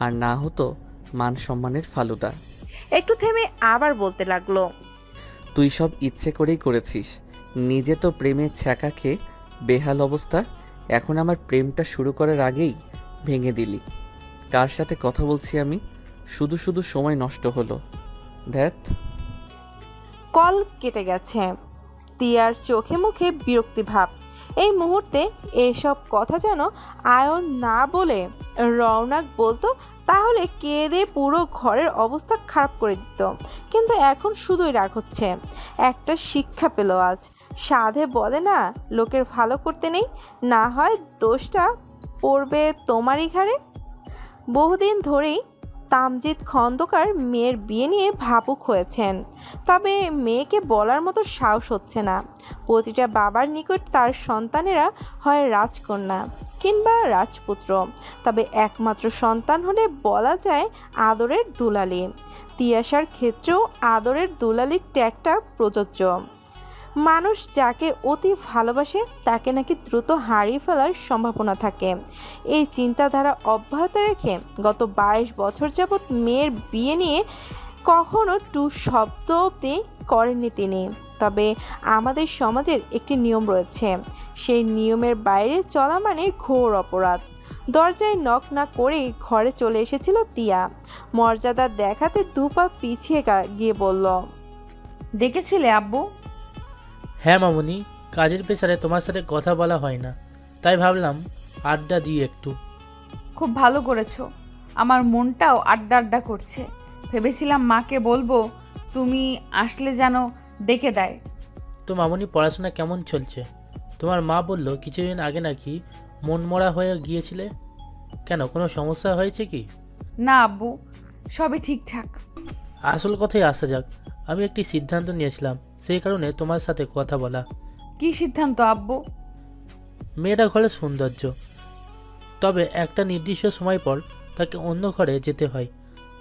আর না হতো মান সম্মানের ফালুদা। একটু থেমে আবার বলতে লাগলো, তুই সব ইচ্ছে করেই করেছিস। নিজে তো প্রেমে ছ্যাঁকা খেয়ে বেহাল অবস্থা, এখন আমার প্রেমটা শুরু করার আগেই ভেঙে দিলি। কার সাথে কথা বলছি আমি? শুধু শুধু সময় নষ্ট হলো। ধ্যাত। কল কেটে গেছে। তিয়ার চোখে মুখে বিরক্তি ভাব। এই মুহূর্তে এসব কথা যেন আয়ন না বলে রওনাক বলতো তাহলে কেঁদে পুরো ঘরের অবস্থা খারাপ করে দিত, কিন্তু এখন শুধুই রাগ হচ্ছে। একটা শিক্ষা পেল আজ। সাধে বলে না, লোকের ভালো করতে নেই, না হয় দোষটা পড়বে তোমারই ঘাড়ে। বহুদিন ধরেই তামজিৎ খন্দকার মেয়ের বিয়ে নিয়ে ভাবুক হয়েছেন, তবে মেয়েকে বলার মতো সাহস হচ্ছে না। প্রতিটা বাবার নিকট তার সন্তানেরা হয় রাজকন্যা কিংবা রাজপুত্র, তবে একমাত্র সন্তান হলে বলা যায় আদরের দুলালি। তিয়াশার ক্ষেত্রেও আদরের দুলালির ট্যাগটা প্রযোজ্য। মানুষ যাকে অতি ভালোবাসে তাকে নাকি দ্রুত হারিয়ে ফেলার সম্ভাবনা থাকে। এই চিন্তাধারা অব্যাহত রেখে গত 22 বছর যাবৎ মেয়ের বিয়ে নিয়ে কখনো টু শব্দ অবধি করেননি তিনি। তবে আমাদের সমাজের একটি নিয়ম রয়েছে, সেই নিয়মের বাইরে চলা মানে ঘোর অপরাধ। দরজায় নক না করেই ঘরে চলে এসেছিল তিয়া। মর্যাদা দেখাতে 2 পা পিছিয়ে গিয়ে বলল, ডেকেছিলে আব্বু? হ্যাঁ মামুনি, কাজের প্রেসারে তোমার সাথে কথা বলা হয় না, তাই ভাবলাম আড্ডা দিই একটু। খুব ভালো করেছো, আমার মনটাও আড্ডা আড্ডা করছে। ভেবেছিলাম মাকে বলবো, তুমি আসলে যেন ডেকে দেয়। তো মামুনি, পড়াশোনা কেমন চলছে? তোমার মা বলল কিছুদিন আগে নাকি মনমরা হয়ে গিয়েছিলে, কেন কোনো সমস্যা হয়েছে কি? না আব্বু, সবই ঠিকঠাক। আসল কথাই আসা যাক, আমি একটি সিদ্ধান্ত নিয়েছিলাম, সেই কারণে তোমার সাথে কথা বলা। কি সিদ্ধান্ত আব্বু? মেয়েটা ঘরে সৌন্দর্য, তবে একটা নির্দিষ্ট সময় পর তাকে অন্য ঘরে যেতে হয়,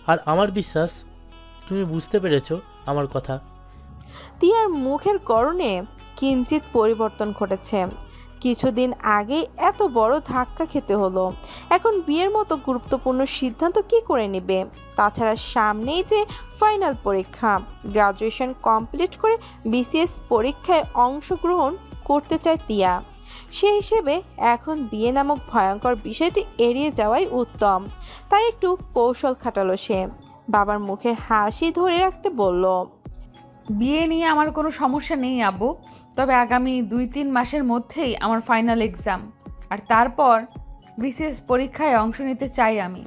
আর আমার বিশ্বাস তুমি বুঝতে পেরেছো আমার কথা। তিয়ার মুখের গড়নে কিঞ্চিত পরিবর্তন ঘটেছে। কিছুদিন আগে এত বড় ধাক্কা খেতে হলো, এখন বিয়ের মতো গুরুত্বপূর্ণ সিদ্ধান্ত কি করে নেবে? তাছাড়া সামনেই যে ফাইনাল পরীক্ষা, গ্রাজুয়েশন কমপ্লিট করে বিসিএস পরীক্ষায় অংশগ্রহণ করতে চায় তিয়া। সে হিসেবে এখন বিয়ে নামক ভয়ঙ্কর বিষয়টি এড়িয়ে যাওয়াই উত্তম। তাই একটু কৌশল খাটালো সে। বাবার মুখের হাসি ধরে রাখতে বলল, বিয়ে নিয়ে আমার কোনো সমস্যা নেই আব্বু, তবে আগামী 2-3 মাসের মধ্যেই আমার ফাইনাল এক্সাম, আর তারপর বিসিএস পরীক্ষায় অংশ নিতে চাই আমি।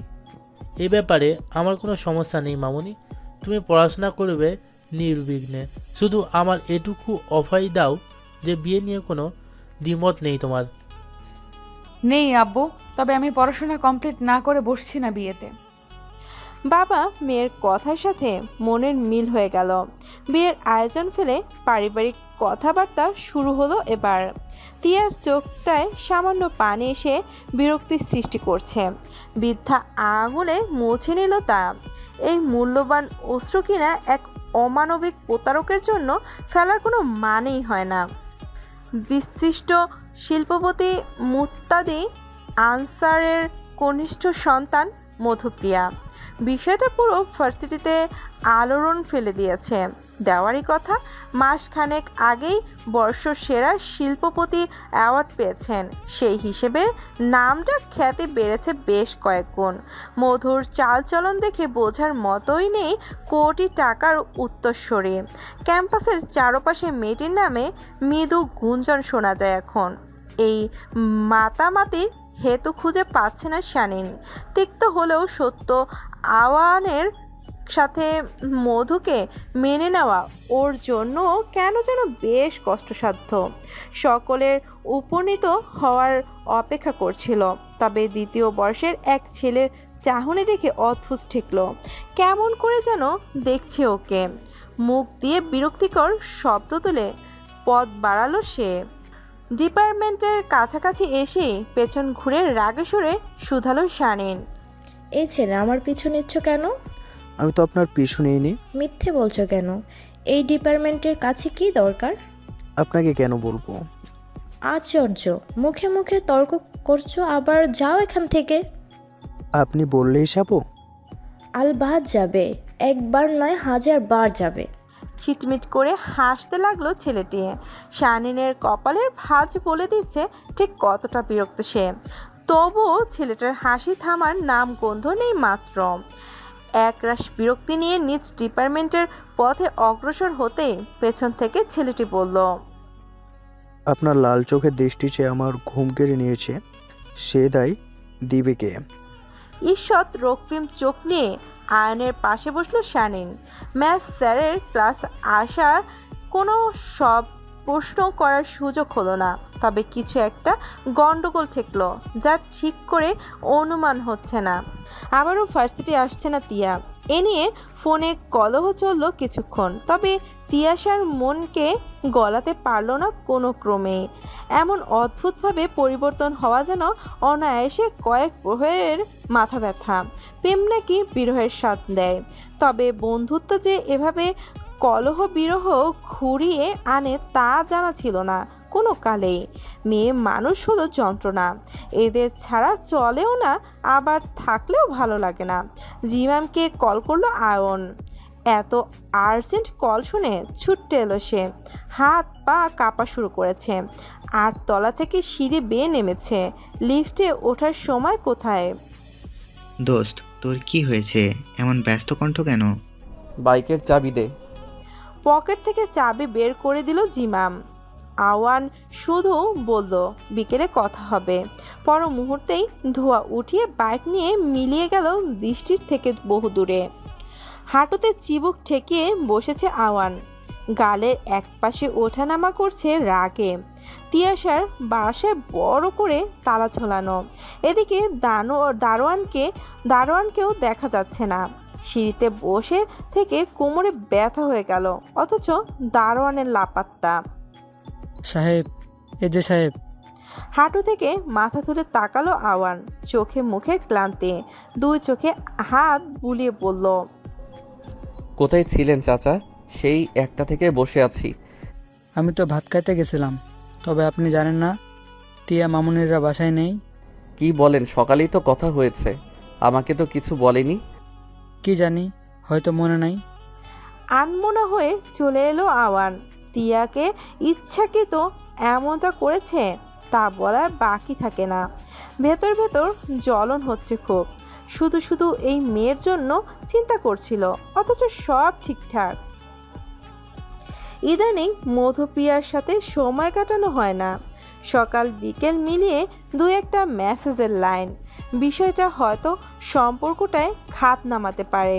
এই ব্যাপারে আমার কোনো সমস্যা নেই মামুনি, তুমি পড়াশোনা করবে নির্বিঘ্নে। শুধু আমার এটুকু অভয় দাও যে বিয়ে নিয়ে কোনো দ্বিমত নেই তোমার। নেই আব্বু, তবে আমি পড়াশোনা কমপ্লিট না করে বসছি না বিয়েতে। বাবা মেয়ের কথার সাথে মনের মিল হয়ে গেল। বিয়ের আয়োজন ফেলে পারিবারিক কথাবার্তা শুরু হলো এবার। তিয়ার চোখটায় সামান্য পানি এসে বিরক্তির সৃষ্টি করছে। বৃদ্ধা আঙুলে মুছে নিল তা। এই মূল্যবান অস্ত্র কিনা এক অমানবিক প্রতারকের জন্য ফেলার কোনো মানেই হয় না। বিশিষ্ট শিল্পপতি মুত্তাদি আনসারের কনিষ্ঠ সন্তান মধুপ্রিয়া। বিষয়টা পুরো ভার্সিটিতে আলোড়ন ফেলে দিয়েছে। দেওয়ারই কথা, মাসখানেক আগেই বর্ষসেরা শিল্পপতি অ্যাওয়ার্ড পেয়েছেন। সেই হিসেবে নামটা খ্যাতি বেড়েছে বেশ কয়েক গুণ। মধুর চালচলন দেখে বোঝার মতোই নেই কোটি টাকার উত্তরস্বরী। ক্যাম্পাসের চারপাশে মেয়েটির নামে মৃদু গুঞ্জন শোনা যায় এখন। এই মাতামাতির হেতু খুঁজে পাচ্ছে না শানীন। তিক্ত হলেও সত্য, আওয়ানের সাথে মধুকে মেনে নেওয়া ওর জন্য কেন যেন বেশ কষ্টসাধ্য। সকলের উপনীত হওয়ার অপেক্ষা করছিল, তবে দ্বিতীয় বর্ষের এক ছেলের চাহনি দেখে অদ্ভুত ঠেকল। কেমন করে যেন দেখছে ওকে। মুখ দিয়ে বিরক্তিকর শব্দ তুলে পথ বাড়ালো সে। ডিপার্টমেন্টের কাছাকাছি এসে পেছন ঘুরে রাগে সুরে শুধালো শানীন, এই ছেলে আমার পিছু নিচ্ছ কেন? আমি তো আপনার পিছু নিইনি। মিথ্যে বলছো কেন? এই ডিপার্টমেন্টের কাছে কি দরকার? আপনাকে কেন বলবো? আশ্চর্য, মুখে মুখে তর্ক করছো, আবার যাও এখান থেকে। আপনি বললেই যাবো? আলবাদ যাবে, একবার নয় 1000 বার যাবে। খিটমিট করে হাসতে লাগলো ছেলেটি। শানিনের কপালের ভাঁজ বলে দিচ্ছে ঠিক কতটা বিরক্ত সে। তবুও ছেলেটার হাসি থামার নাম গন্ধ নেই মাত্র। একরাশ বিরক্তি নিয়ে নিজ ডিপার্টমেন্টের পথে অগ্রসর হতেই পেছন থেকে ছেলেটি বলল, আপনার লাল চোখের দৃষ্টি যে আমার ঘুম কেড়ে নিয়েছে, সে দায় দিবে কে? ঈষৎ রক্তিম চোখ নিয়ে আয়নের পাশে বসলো শানিন। ম্যাথ স্যারের ক্লাস আসার কোনো সব প্রশ্ন করার সুযোগ হলো না, তবে কিছু একটা গন্ডগোল ঠেকলো, যা ঠিক করে অনুমান হচ্ছে না। আবারও ভার্সিটি আসছে না তিয়া, এ নিয়ে ফোনে কলহ চললো কিছুক্ষণ, তবে তিয়াশার মনকে গলাতে পারল না কোনো ক্রমে। এমন অদ্ভুতভাবে পরিবর্তন হওয়া যেন অনায়াসে কয়েক প্রহরের মাথা ব্যথা। প্রেম নাকি বিরহের স্বাদ দেয়, তবে বন্ধুত্ব যে এভাবে কলহ বিরহ ঘুরিয়ে আনে তা জানা ছিল না কোনো কালেই। মেয়ে মানুষ হলো যন্ত্রণা, এদের ছাড়া চলেও না, আবার থাকলেও ভালো লাগে না। জিমামকে কল করলো আয়ন। এত আর্জেন্ট কল শুনে ছুটতে এলো সে। হাত পা কাঁপা শুরু করেছে। 8 তলা থেকে সিঁড়ি বেয়ে নেমেছে। লিফটে ওঠার সময় কোথায়? দোস্ত, তোর কি হয়েছে? এমন ব্যস্ত কণ্ঠ কেন? বাইকের চাবি দে। পকেট থেকে চাবি বের করে দিল জিমাম। আওয়ান শুধু বলল বিকেলে কথা হবে। পর মুহূর্তেই ধোঁয়া উঠিয়ে বাইক নিয়ে মিলিয়ে গেল দৃষ্টির থেকে বহু দূরে। হাঁটুতে চিবুক ঠেকিয়ে বসেছে আওয়ান, গালের একপাশে ওঠানামা করছে রাগে। তিয়াশার বাসায় বড় করে তালা ঝোলানো, এদিকে দারোয়ানকেও দেখা যাচ্ছে না। সিঁড়িতে বসে থেকে কোমরে ব্যথা হয়ে গেল, অথচ দারোয়ানের লাপাত্তা। সাহেব, এই যে সাহেব। হাঁটু থেকে মাথা তুলে তাকালো আওয়ান, চোখে মুখে ক্লান্তি, 2 চোখে হাত বুলিয়ে বলল, কোথায় ছিলেন চাচা? সেই 1টা থেকে বসে আছি। আমি তো ভাত খাইতে গেছিলাম। তবে আপনি জানেন না তিয়া মামুনিরা বাসায় নেই? কি বলেন? সকালেই তো কথা হয়েছে, আমাকে তো কিছু বলেনি। কি জানি, হয়তো মনে নাই। আনমনা হয়ে চলে এলো আওয়ান। তিয়াকে ইচ্ছাকৃত এমনটা করেছে তা বলার বাকি থাকে না। ভেতর ভেতর জ্বলন হচ্ছে খুব। শুধু শুধু এই মেয়ের জন্য চিন্তা করছিল, অথচ সব ঠিকঠাক। ইদানিং মধুপ্রিয়ার সাথে সময় কাটানো হয় না। সকাল বিকেল মিলিয়ে 2-1টা মেসেজের লাইন, বিষয়টা হয়তো সম্পর্কটায় খাত নামাতে পারে।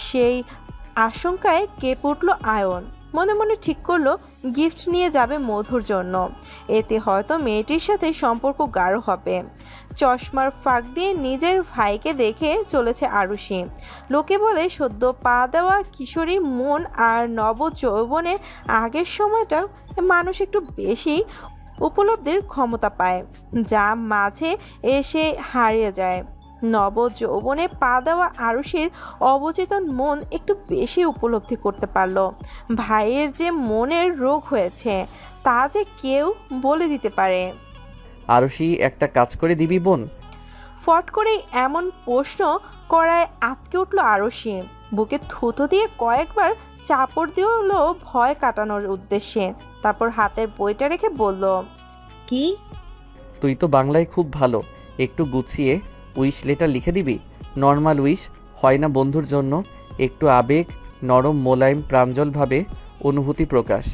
সেই আশঙ্কায় কেঁপে উঠল আয়ন। মনে মনে ঠিক করলো গিফট নিয়ে যাবে মধুর জন্য, এতে হয়তো মেয়েটির সাথে সম্পর্ক গাঢ় হবে। চশমার ফাঁক দিয়ে নিজের ভাইকে দেখে চলেছে আরুষি। লোকে বলে সদ্য পা দেওয়া কিশোরী মন আর নব যৌবনের আগের সময়টা মানুষ একটু বেশি উপলব্ধির ক্ষমতা পায়, যা মাঝে এসে হারিয়ে যায়। নব যৌবনে পা দেওয়া আরুষির অবচেতন মন একটু বেশি উপলব্ধি করতে পারল ভাইয়ের যে মনের রোগ হয়েছে তা যে কেউ বলে দিতে পারে। আরুষি, একটা কাজ করে দিবি বোন? ফট করে এমন প্রশ্ন করায় আটকে উঠল আরুষি। বুকে থুতো দিয়ে কয়েকবার চাপড় দিয়ে হলো ভয় কাটানোর উদ্দেশ্যে। তারপর হাতের বইটা রেখে বলল, কি? তুই তো বাংলায় খুব ভালো, একটু গুছিয়ে উইশ লেটার লিখে দিবি। নর্মাল উইশ হয় না বন্ধুর জন্য, একটু আবেগ, নরম মোলায়েম প্রাঞ্জলভাবে অনুভূতি প্রকাশ।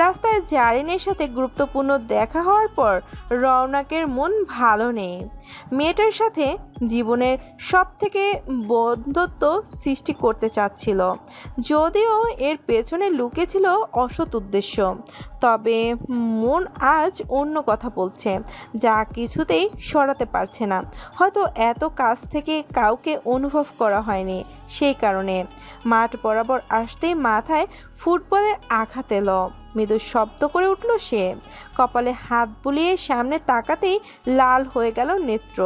রাস্তায় জারিনের সাথে গুরুত্বপূর্ণ দেখা হওয়ার পর রওনাকের মন ভালো নেই। মেয়েটার সাথে জীবনের সব থেকে বন্ধুত্ব সৃষ্টি করতে চাচ্ছিল, যদিও এর পেছনে লুকিয়েছিল অসৎ উদ্দেশ্য। তবে মন আজ অন্য কথা বলছে, যা কিছুতেই সরাতে পারছে না। হয়তো এত কাছ থেকে কাউকে অনুভব করা হয়নি, সেই কারণে। মাঠ বরাবর আসতেই মাথায় ফুটবলের আঘাত এলো। মৃদু শব্দ করে উঠল সে। কপালে হাত বুলিয়ে সামনে তাকাতেই লাল হয়ে গেল নেত্র।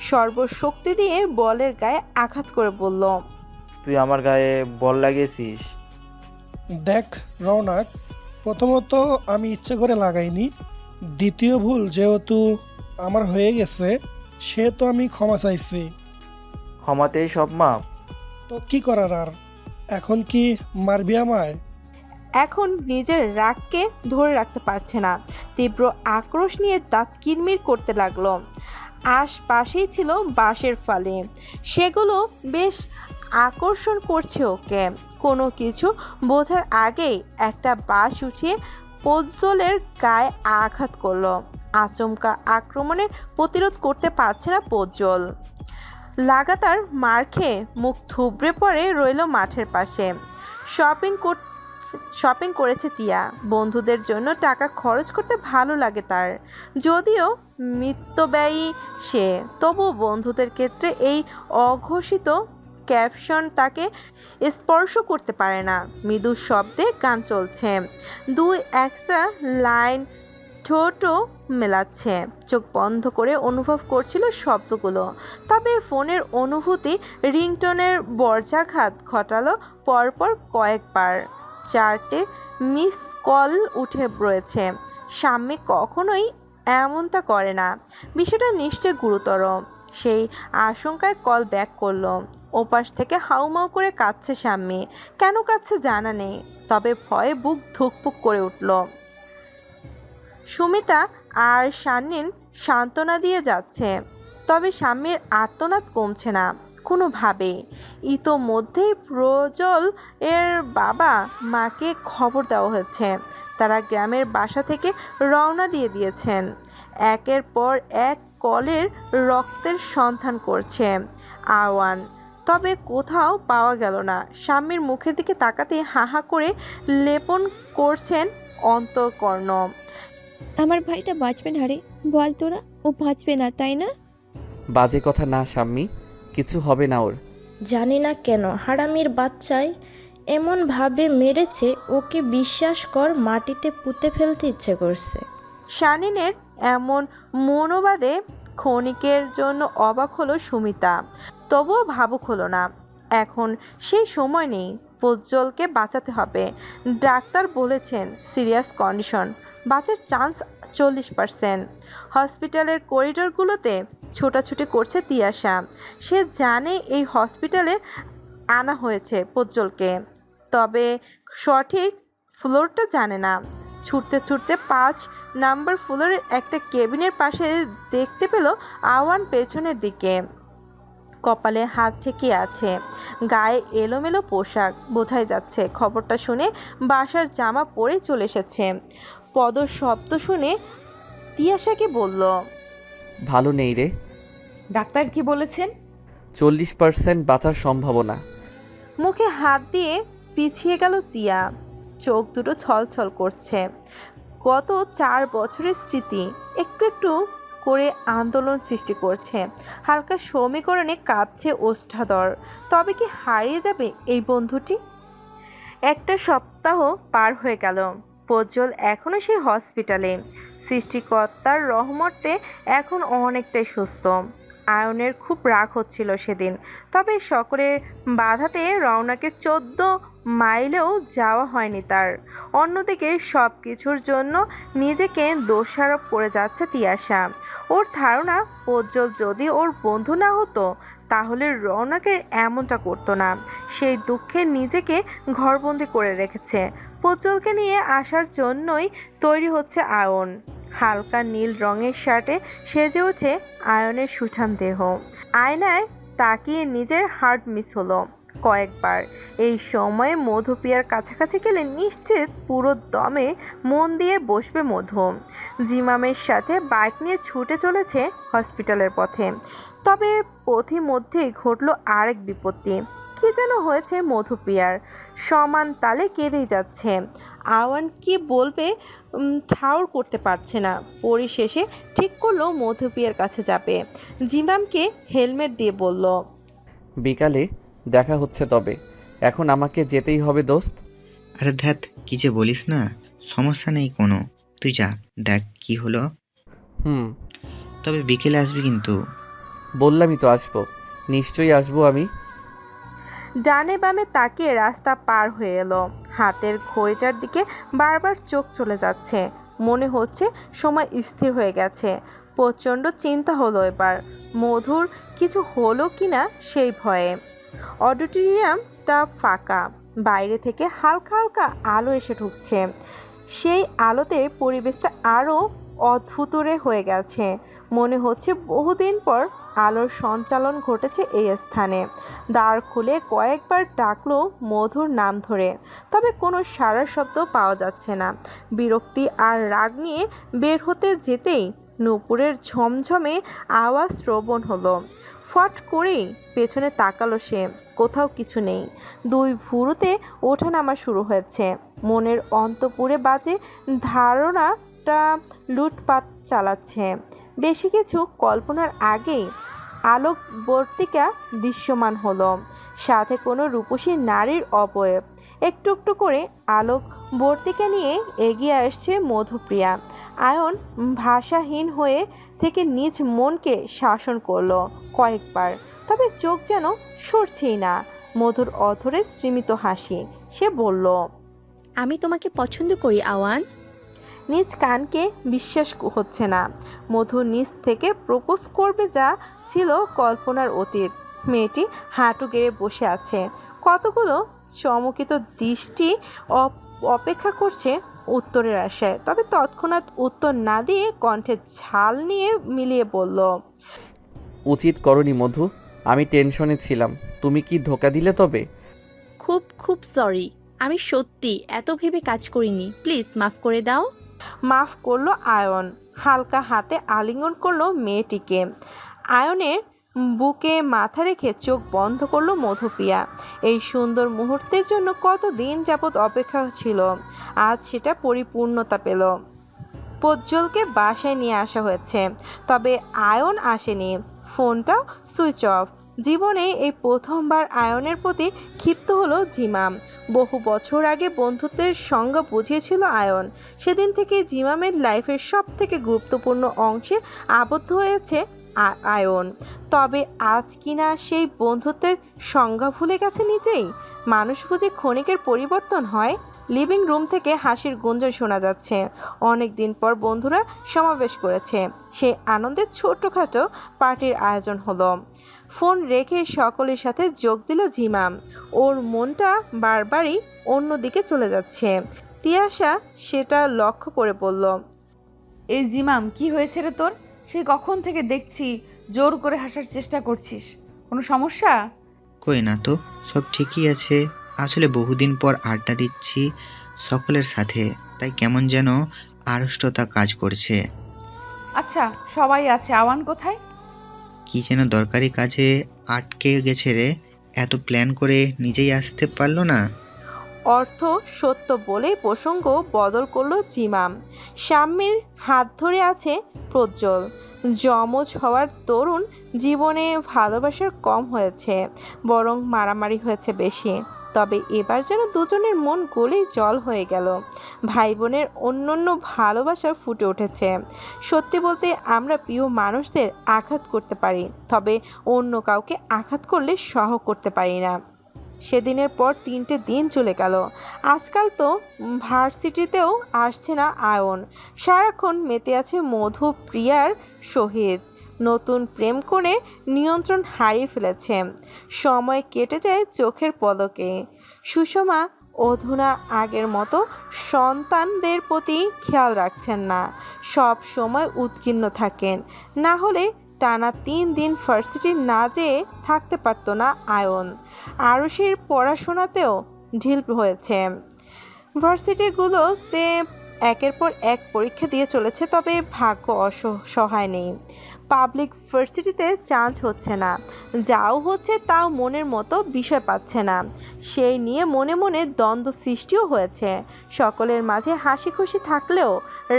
সর্বশক্তি দিয়ে বলের গায়ে আঘাত করে বলল, তুই আমার গায়ে বল লাগিয়েছিস? দেখ রৌনক, প্রথমত আমি ইচ্ছে করে লাগাইনি, দ্বিতীয় ভুল যেহেতু আমার হয়ে গেছে সেহেতু আমি ক্ষমা চাইছি। ক্ষমাতেই সব মাপ। তো কি করার আর, এখন কি মারবি আমায়? এখন নিজের রাগকে ধরে রাখতে পারছে না, তীব্র আক্রোশ নিয়ে দাঁত কিরমির করতে লাগলো। আশপাশেই ছিল বাঁশের ফালি, সেগুলো বেশ আকর্ষণ করছে ওকে। কোনো কিছু বোঝার আগেই একটা বাঁশ উঠিয়ে পজ্জলের গায়ে আঘাত করলো। আচমকা আক্রমণের প্রতিরোধ করতে পারছে না পজ্জল। লাগাতার মার খেয়ে মুখ থুবড়ে পড়ে রইল মাঠের পাশে। শপিং করেছে তিয়া, বন্ধুদের জন্য টাকা খরচ করতে ভালো লাগে তার। যদিও মিতব্যয়ী সে, তবু বন্ধুদের ক্ষেত্রে এই অঘোষিত ক্যাপশন তাকে স্পর্শ করতে পারে না। মৃদু শব্দে গান চলছে, দুই একটা লাইন ঠোঁটও মেলাচ্ছে। চোখ বন্ধ করে অনুভব করছিল শব্দগুলো। তবে ফোনের অনুভূতি রিংটোনের বজ্রাঘাত ঘটালো পরপর কয়েকবার। 4টে মিস কল উঠে রয়েছে। স্বামী কখনোই এমনটা করে না, বিষয়টা নিশ্চয় গুরুতর। সেই আশঙ্কায় কল ব্যাক করলো। ওপাশ থেকে হাউমাউ করে কাঁদছে স্বামী। কেন কাঁদছে জানা নেই, তবে ভয়ে বুক ধুকপুক করে উঠল। সুমিতা আর শারনীন সান্ত্বনা দিয়ে যাচ্ছে, তবে স্বামীর আর্তনাদ কমছে না কোনোভাবেই। ইতোমধ্যেই প্রজ্বল এর বাবা মাকে খবর দেওয়া হয়েছে। তারা গ্রামের বাসা থেকে রওনা দিয়ে দিয়েছেন। একের পর এক কলের রক্তের সন্ধান করছে আওয়ান, তবে কোথাও পাওয়া গেল না। স্বামীর মুখের দিকে তাকাতে হাহা করে লেপন করছেন অন্তঃকর্ণ। আমার ভাইটা বাঁচবে না রে, বল তোরা, ও বাঁচবে না তাই না? বাজে কথা না শাম্মী, কিছু হবে না ওর। জানি না কেন হারামির বাচ্চায় এমনভাবে মেরেছে, ওকে বিশ্বাস কর মাটিতে পুঁতে ফেলতে ইচ্ছে করছে। শারনীনের এমন মনোবাদে ক্ষণিকের জন্য অবাক হলো সুমিতা, তবুও ভাবুক হলো না। এখন সেই সময় নেই, প্রজ্জ্বলকে বাঁচাতে হবে। ডাক্তার বলেছেন সিরিয়াস কন্ডিশন, বাঁচার চান্স 40%। হসপিটালের করিডোরগুলোতে ছোটাছুটি করছে তিয়াশা। সে জানে এই হসপিটালে আনা হয়েছে প্রজ্জ্বলকে, তবে সঠিক ফ্লোরটা জানে না। ছুটতে ছুটতে 5 নাম্বার ফ্লোরের একটা কেবিনের পাশে দেখতে পেল আওয়ান পেছনের দিকে কপালে হাত ঠেকিয়ে আছে, গায়ে এলোমেলো পোশাক, বোঝাই যাচ্ছে খবরটা শুনে বাসার জামা পরে চলে এসেছে। পদর শব্দ শুনে তিয়াশাকে বলল, ভালো নেই রে। ডাক্তার কি বলেছেন? 40% বাঁচার সম্ভাবনা। মুখে হাত দিয়ে পিছিয়ে গেল তিয়া, চোখ দুটো ছলছল করছে। গত 4 বছরের স্মৃতি একটু একটু করে আন্দোলন সৃষ্টি করছে। হালকা সমীকরণে কাঁপছে ওষ্ঠাধর। তবে কি হারিয়ে যাবে এই বন্ধুটি? একটা সপ্তাহ পার হয়ে গেল, প্রজ্জ্বল এখনও সেই হসপিটালে। সৃষ্টিকর্তার রহমতে এখন অনেকটাই সুস্থ। আয়নের খুব রাগ হচ্ছিল সেদিন, তবে সকলের বাধাতে রওনাকের 14 মাইলেও যাওয়া হয়নি তার। অন্যদিকে সব কিছুর জন্য নিজেকে দোষারোপ করে যাচ্ছে তিয়াশা। ওর ধারণা প্রজ্জ্বল যদি ওর বন্ধু না হতো তাহলে রওনাকের এমনটা করতো না। সেই দুঃখে নিজেকে ঘরবন্দি করে রেখেছে। প্রজ্জ্বলকে নিয়ে আসার জন্যই তৈরি হচ্ছে আয়ন। হালকা নীল রঙের শার্টে সেজে ওঠে আয়নের সুঠাম দেহ। আয়নায় তাকিয়ে নিজের হার্ট মিস হলো কয়েকবার। এই সময়ে মধুপিয়ার কাছাকাছি গেলে নিশ্চিত পুরো দমে মন দিয়ে বসবে মধু। জিমামের সাথে বাইক নিয়ে ছুটে চলেছে হসপিটালের পথে। তবে পথিমধ্যেই ঘটল আরেক বিপত্তি। কি যেন হয়েছে মধুপিয়ার, সমান তালে কেঁদেই যাচ্ছে। আওয়ান কি বলবে ঠাউর করতে পারছে না। পরিশেষে ঠিক করলো মধুপিয়ার কাছে যাবে। জিমামকে হেলমেট দিয়ে বলল, বিকালে দেখা হচ্ছে, তবে এখন আমাকে যেতেই হবে দোস্ত। আরে ধ্যাত, কি যে বলিস না, সমস্যা নেই কোনো, তুই যা, দেখ কি হলো। তবে বিকেলে আসবি কিন্তু। বললামই তো আসবো, নিশ্চয়ই আসবো আমি। ডানে বামে তাকিয়ে রাস্তা পার হয়ে এলো। হাতের ঘড়িটার দিকে বারবার চোখ চলে যাচ্ছে। মনে হচ্ছে সময় স্থির হয়ে গেছে। প্রচণ্ড চিন্তা হলো এবার, মধুর কিছু হলো কিনা সেই ভয়ে। অডিটোরিয়ামটা ফাঁকা, বাইরে থেকে হালকা হালকা আলো এসে ঢুকছে। সেই আলোতে পরিবেশটা আরও অদ্ভুতরে হয়ে গেছে। মনে হচ্ছে বহুদিন পর আলোর সঞ্চালন ঘটেছে এই স্থানে। দ্বার খুলে কয়েকবার ডাকলো মধুর নাম ধরে, তবে কোনো সাড়া শব্দ পাওয়া যাচ্ছে না। বিরক্তি আর রাগ নিয়ে বের হতে যেতেই নূপুরের ঝমঝমে আওয়াজ শ্রবণ হলো। ফট করেই পেছনে তাকালো সে, কোথাও কিছু নেই। দুই ভুরুতে ওঠানামা শুরু হয়েছে। মনের অন্তপুরে বাজে ধারণাটা লুটপাট চালাচ্ছে। বেশি কিছু কল্পনার আগেই আলোকবর্তিকা দৃশ্যমান হলো, সাথে কোনো রূপসী নারীর অবয়ব। একটু একটু করে আলোকবর্তিকা নিয়ে এগিয়ে আসছে মধুপ্রিয়া। আয়ন ভাষাহীন হয়ে থেকে নিজ মনকে শাসন করলো কয়েকবার, তবে চোখ যেন সরছেই না। মধুর অধরে স্ত্রীমিত হাসি। সে বলল, আমি তোমাকে পছন্দ করি আওয়ান। নিজ কানকে বিশ্বাস হচ্ছে না। মধু নিজ থেকে প্রপোজ করবে যা ছিল কল্পনার অতীত। মেয়েটি হাঁটু গেড়ে বসে আছে, কতগুলো চমকিত দৃষ্টি অপেক্ষা করছে উত্তরের আশায়। তবে তৎক্ষণাৎ উত্তর না দিয়ে কণ্ঠে ঝাল নিয়ে মিলিয়ে বলল, উচিত করনি মধু, আমি টেনশনে ছিলাম। তুমি কি ধোকা দিলে তবে? খুব খুব সরি, আমি সত্যি এত ভেবে কাজ করিনি, প্লিজ মাফ করে দাও। মাফ করলো আয়ন। হালকা হাতে আলিঙ্গন করলো মেয়েটিকে। আয়নের বুকে মাথা রেখে চোখ বন্ধ করলো মধুপ্রিয়া। এই সুন্দর মুহূর্তের জন্য কত দিন যাবৎ অপেক্ষা ছিল, আজ সেটা পরিপূর্ণতা পেল। প্রজ্জ্বলকে বাসায় নিয়ে আসা হয়েছে, তবে আয়ন আসেনি। ফোনটাও সুইচ অফ। জীবনে এই প্রথমবার আয়নের প্রতি ক্ষিপ্ত হলো জিমাম। বহু বছর আগে বন্ধুত্বের সংজ্ঞা বুঝিয়েছিল আয়ন। সেদিন থেকে জিমামের লাইফের সব থেকে গুরুত্বপূর্ণ অংশে আবদ্ধ হয়েছে আয়ন। তবে আজ কিনা সেই বন্ধুত্বের সংজ্ঞা ভুলে গেছে নিজেই। মানুষ বুঝে ক্ষণিকের পরিবর্তন হয়। লিভিং রুম থেকে হাসির গুঞ্জন শোনা যাচ্ছে। অনেক দিন পর বন্ধুরা সমাবেশ করেছে, সেই আনন্দের ছোট্টখাটো পার্টির আয়োজন হলো। ফোন রেখে সকলের সাথে যোগ দিল জিমাম। ওর মনটা বারবারই অন্যদিকে চলে যাচ্ছে। তিয়াশা সেটা লক্ষ্য করে বলল, এই জিমাম, কি হয়েছে রে তোর? সেই কখন থেকে দেখছি জোর করে হাসার চেষ্টা করছিস, কোনো সমস্যা? কই না তো, সব ঠিকই আছে। আসলে বহুদিন পর আড্ডা দিচ্ছি সকলের সাথে, তাই কেমন যেন আড়ষ্টতা কাজ করছে। আচ্ছা, সবাই আছে, আওয়ান কোথায়? কি যেন দরকারি কাজে আটকে গেছে রে, এত প্ল্যান করে নিজেই আসতে পারলো না। অর্থ সত্য বলে প্রসঙ্গ বদল করলো জিমাম। স্বামীর হাত ধরে আছে প্রজ্জ্বল। যমজ হওয়ার তরুণ জীবনে ভালোবাসার কম হয়েছে, বরং মারামারি হয়েছে বেশি। তবে এবার যেন দুজনের মন গলে জল হয়ে গেল। ভাই বোনের অন্যান্য ভালোবাসা ফুটে উঠেছে। সত্যি বলতে আমরা প্রিয় মানুষদের আঘাত করতে পারি, তবে অন্য কাউকে আঘাত করলে সহ করতে পারি না। সেদিনের পর 3টে দিন চলে গেল। আজকাল তো ভার্সিটিতেও আসছে না আয়ন। সারাক্ষণ মেতে আছে মধুপ্রিয়ার সহিত। নতুন প্রেম করে নিয়ন্ত্রণ হারিয়ে ফেলেছে। সময় কেটে যায় চোখের পলকে। সুষমা অধুনা আগের মতো সন্তানদের প্রতি খেয়াল রাখছেন না, সব সময় উদ্বিগ্ন থাকেন। না হলে টানা 3 দিন ভার্সিটি না যেয়ে থাকতে পারতো না আয়ন। আরুষির পড়াশোনাতেও ঢিল হয়েছে। ভার্সিটিগুলোতে একের পর এক পরীক্ষা দিয়ে চলেছে, তবে ভাগ্য সহায় নেই। পাবলিক ভার্সিটিতে চান্স হচ্ছে না, যাও হচ্ছে তাও মনের মতো বিষয় পাচ্ছে না। সেই নিয়ে মনে মনে দ্বন্দ্ব সৃষ্টিও হয়েছে। সকলের মাঝে হাসি খুশি থাকলেও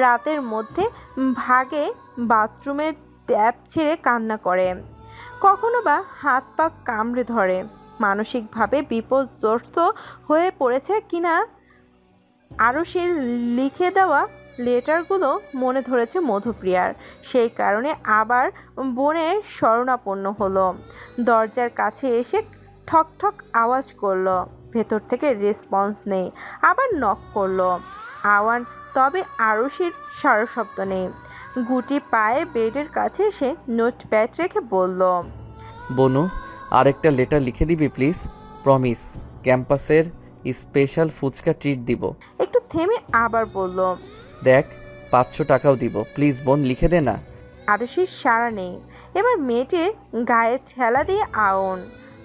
রাতের মধ্যে ভাগে বাথরুমের ট্যাপ ছেড়ে কান্না করে, কখনো বা হাত পা কামড়ে ধরে। মানসিকভাবে বিপর্যস্ত হয়ে পড়েছে কিনা আরুষির লিখে দেওয়া লেটারগুলো মনে ধরেছে মধুপ্রিয়ার। সেই কারণে আবার বোনের শরণাপন্ন হলো। দরজার কাছে এসে ঠক ঠক আওয়াজ করলো। ভেতর থেকে রেসপন্স নেই। আবার নক করলো আওয়ান, তবে আরুষির সারা শব্দ নেই। গুটি পায়ে বেডের কাছে এসে নোটপ্যাড রেখে বলল, বনু, আরেকটা লেটার লিখে দিবি প্লিজ? প্রমিস, ক্যাম্পাসের স্পেশাল ফুচকা ট্রিট দিব। একটু থেমে আবার বলল, দেখ 500 টাকাও দিব, প্লিজ বোন লিখে দে না। আরুষির সাড়া নেই। এবার মেয়েটির গায়ে ঠেলা দিয়ে আউন।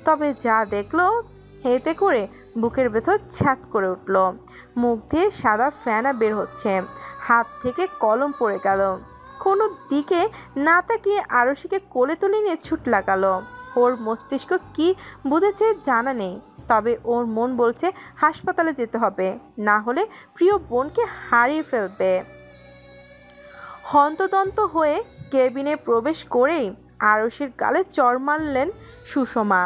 তবে যা দেখলো হেতে করে বুকের ভেতর ছ্যাত করে উঠল। মুখ দিয়ে সাদা ফেনা বের হচ্ছে, হাত থেকে কলম পড়ে গেল। কোনো দিকে না তাকিয়ে আরুষিকে কোলে তুলে নিয়ে ছুট লাগালো। ওর মস্তিষ্ক কি বুঝেছে জানা নেই, তবে ওর মন বলছে হাসপাতালে যেতে হবে, না হলে প্রিয় বোনকে হারিয়ে ফেলবে। হন্তদন্ত হয়ে কেবিনে প্রবেশ করেই আরুষির গালে চড় মারলেন সুষমা।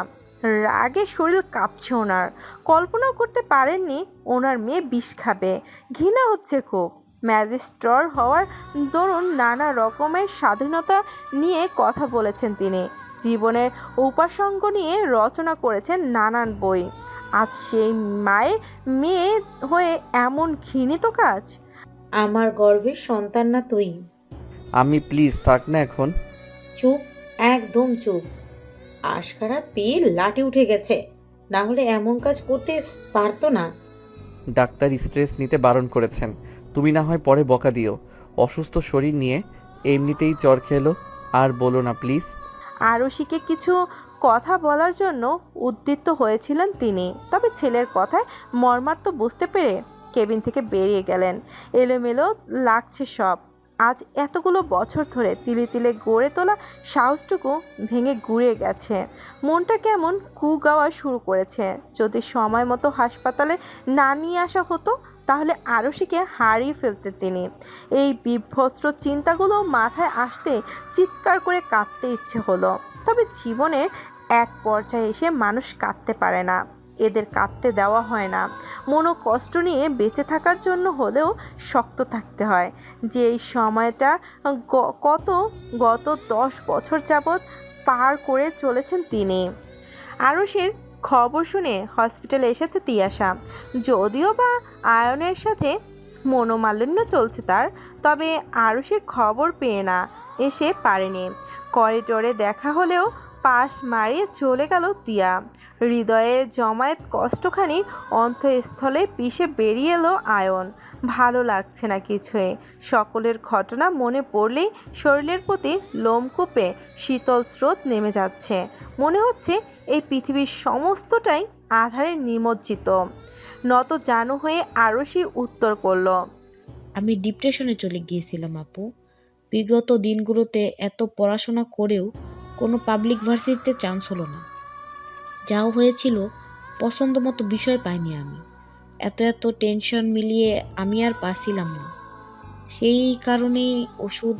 রাগে শরীর কাঁপছে ওনার। কল্পনাও করতে পারেননি ওনার মেয়ে বিষ খাবে। ঘৃণা হচ্ছে খুব। ম্যাজিস্ট্রেট হওয়ার দরুন নানা রকমের স্বাধীনতা নিয়ে কথা বলেছেন তিনি। জীবনের উপাসঙ্গ নিয়ে রচনা করেছেন নানান বই। আজ সেই মায়ের মেয়ে হয়ে এমন ঘৃণিত কাজ। আমার গর্ভের সন্তান না তুই। আমি প্লিজ থাক না এখন। চুপ, একদম চুপ। আশকারা পেয়ে লাটে উঠে গেছে, না হলে এমন কাজ করতে পারতো না। ডাক্তার স্ট্রেস নিতে বারণ করেছেন, তুমি না হয় পরে বকা দিও। অসুস্থ শরীর নিয়ে এমনিতেই জ্বর খেলো, আর বলো না প্লিজ। আরুষিকে কিছু কথা বলার জন্য উদ্যত হয়েছিলেন তিনি, তবে ছেলের কথায় মর্মার্থ বুঝতে পেরে কেবিন থেকে বেরিয়ে গেলেন। এলোমেলো লাগছে সব। আজ এতগুলো বছর ধরে তিলে তিলে গড়ে তোলা সাহসটুকু ভেঙে গুঁড়িয়ে গেছে। মনটা কেমন কুগাওয়া শুরু করেছে। যদি সময় মতো হাসপাতালে না নিয়ে আসা হতো তাহলে আরুষিকে হারিয়ে ফেলতেন তিনি। এই বিভৎস চিন্তাগুলো মাথায় আসতে চিৎকার করে কাঁদতে ইচ্ছে হলো। তবে জীবনের এক পর্যায়ে এসে মানুষ কাঁদতে পারে না, এদের কাঁদতে দেওয়া হয় না। মনোকষ্ট নিয়ে বেঁচে থাকার জন্য হলেও শক্ত থাকতে হয়। যে এই সময়টা গত 10 বছর যাবৎ পার করে চলেছেন তিনি। আরুষের খবর শুনে হসপিটালে এসেছে তিয়াশা। যদিও বা আয়নের সাথে মনোমালিন্য চলছে তার, তবে আরুষের খবর পেয়ে না এসে পারেনি। করিডোরে দেখা হলেও পাশ মারিয়ে চলে গেল তিয়া। হৃদয়ে জমায়েত কষ্টখানি অন্তঃস্থলে পিষে বেরিয়ে এলো আয়ন। ভালো লাগছে না কিছুই। সকলের ঘটনা মনে পড়লেই শরীরের প্রতি লোমকূপে শীতল স্রোত নেমে যাচ্ছে। মনে হচ্ছে এই পৃথিবীর সমস্তটাই আধারে নিমজ্জিত। নত জানু হয়ে আরুষি উত্তর করল, আমি ডিপ্রেশনে চলে গিয়েছিলাম আপু। বিগত দিনগুলোতে এত পড়াশোনা করেও কোনো পাবলিক ভার্সিটিতে চান্স হলো না। যাও হয়েছিল পছন্দ মতো বিষয় পাইনি আমি। এত টেনশন মিলিয়ে আমি আর পারছিলাম না। সেই কারণেই ওষুধ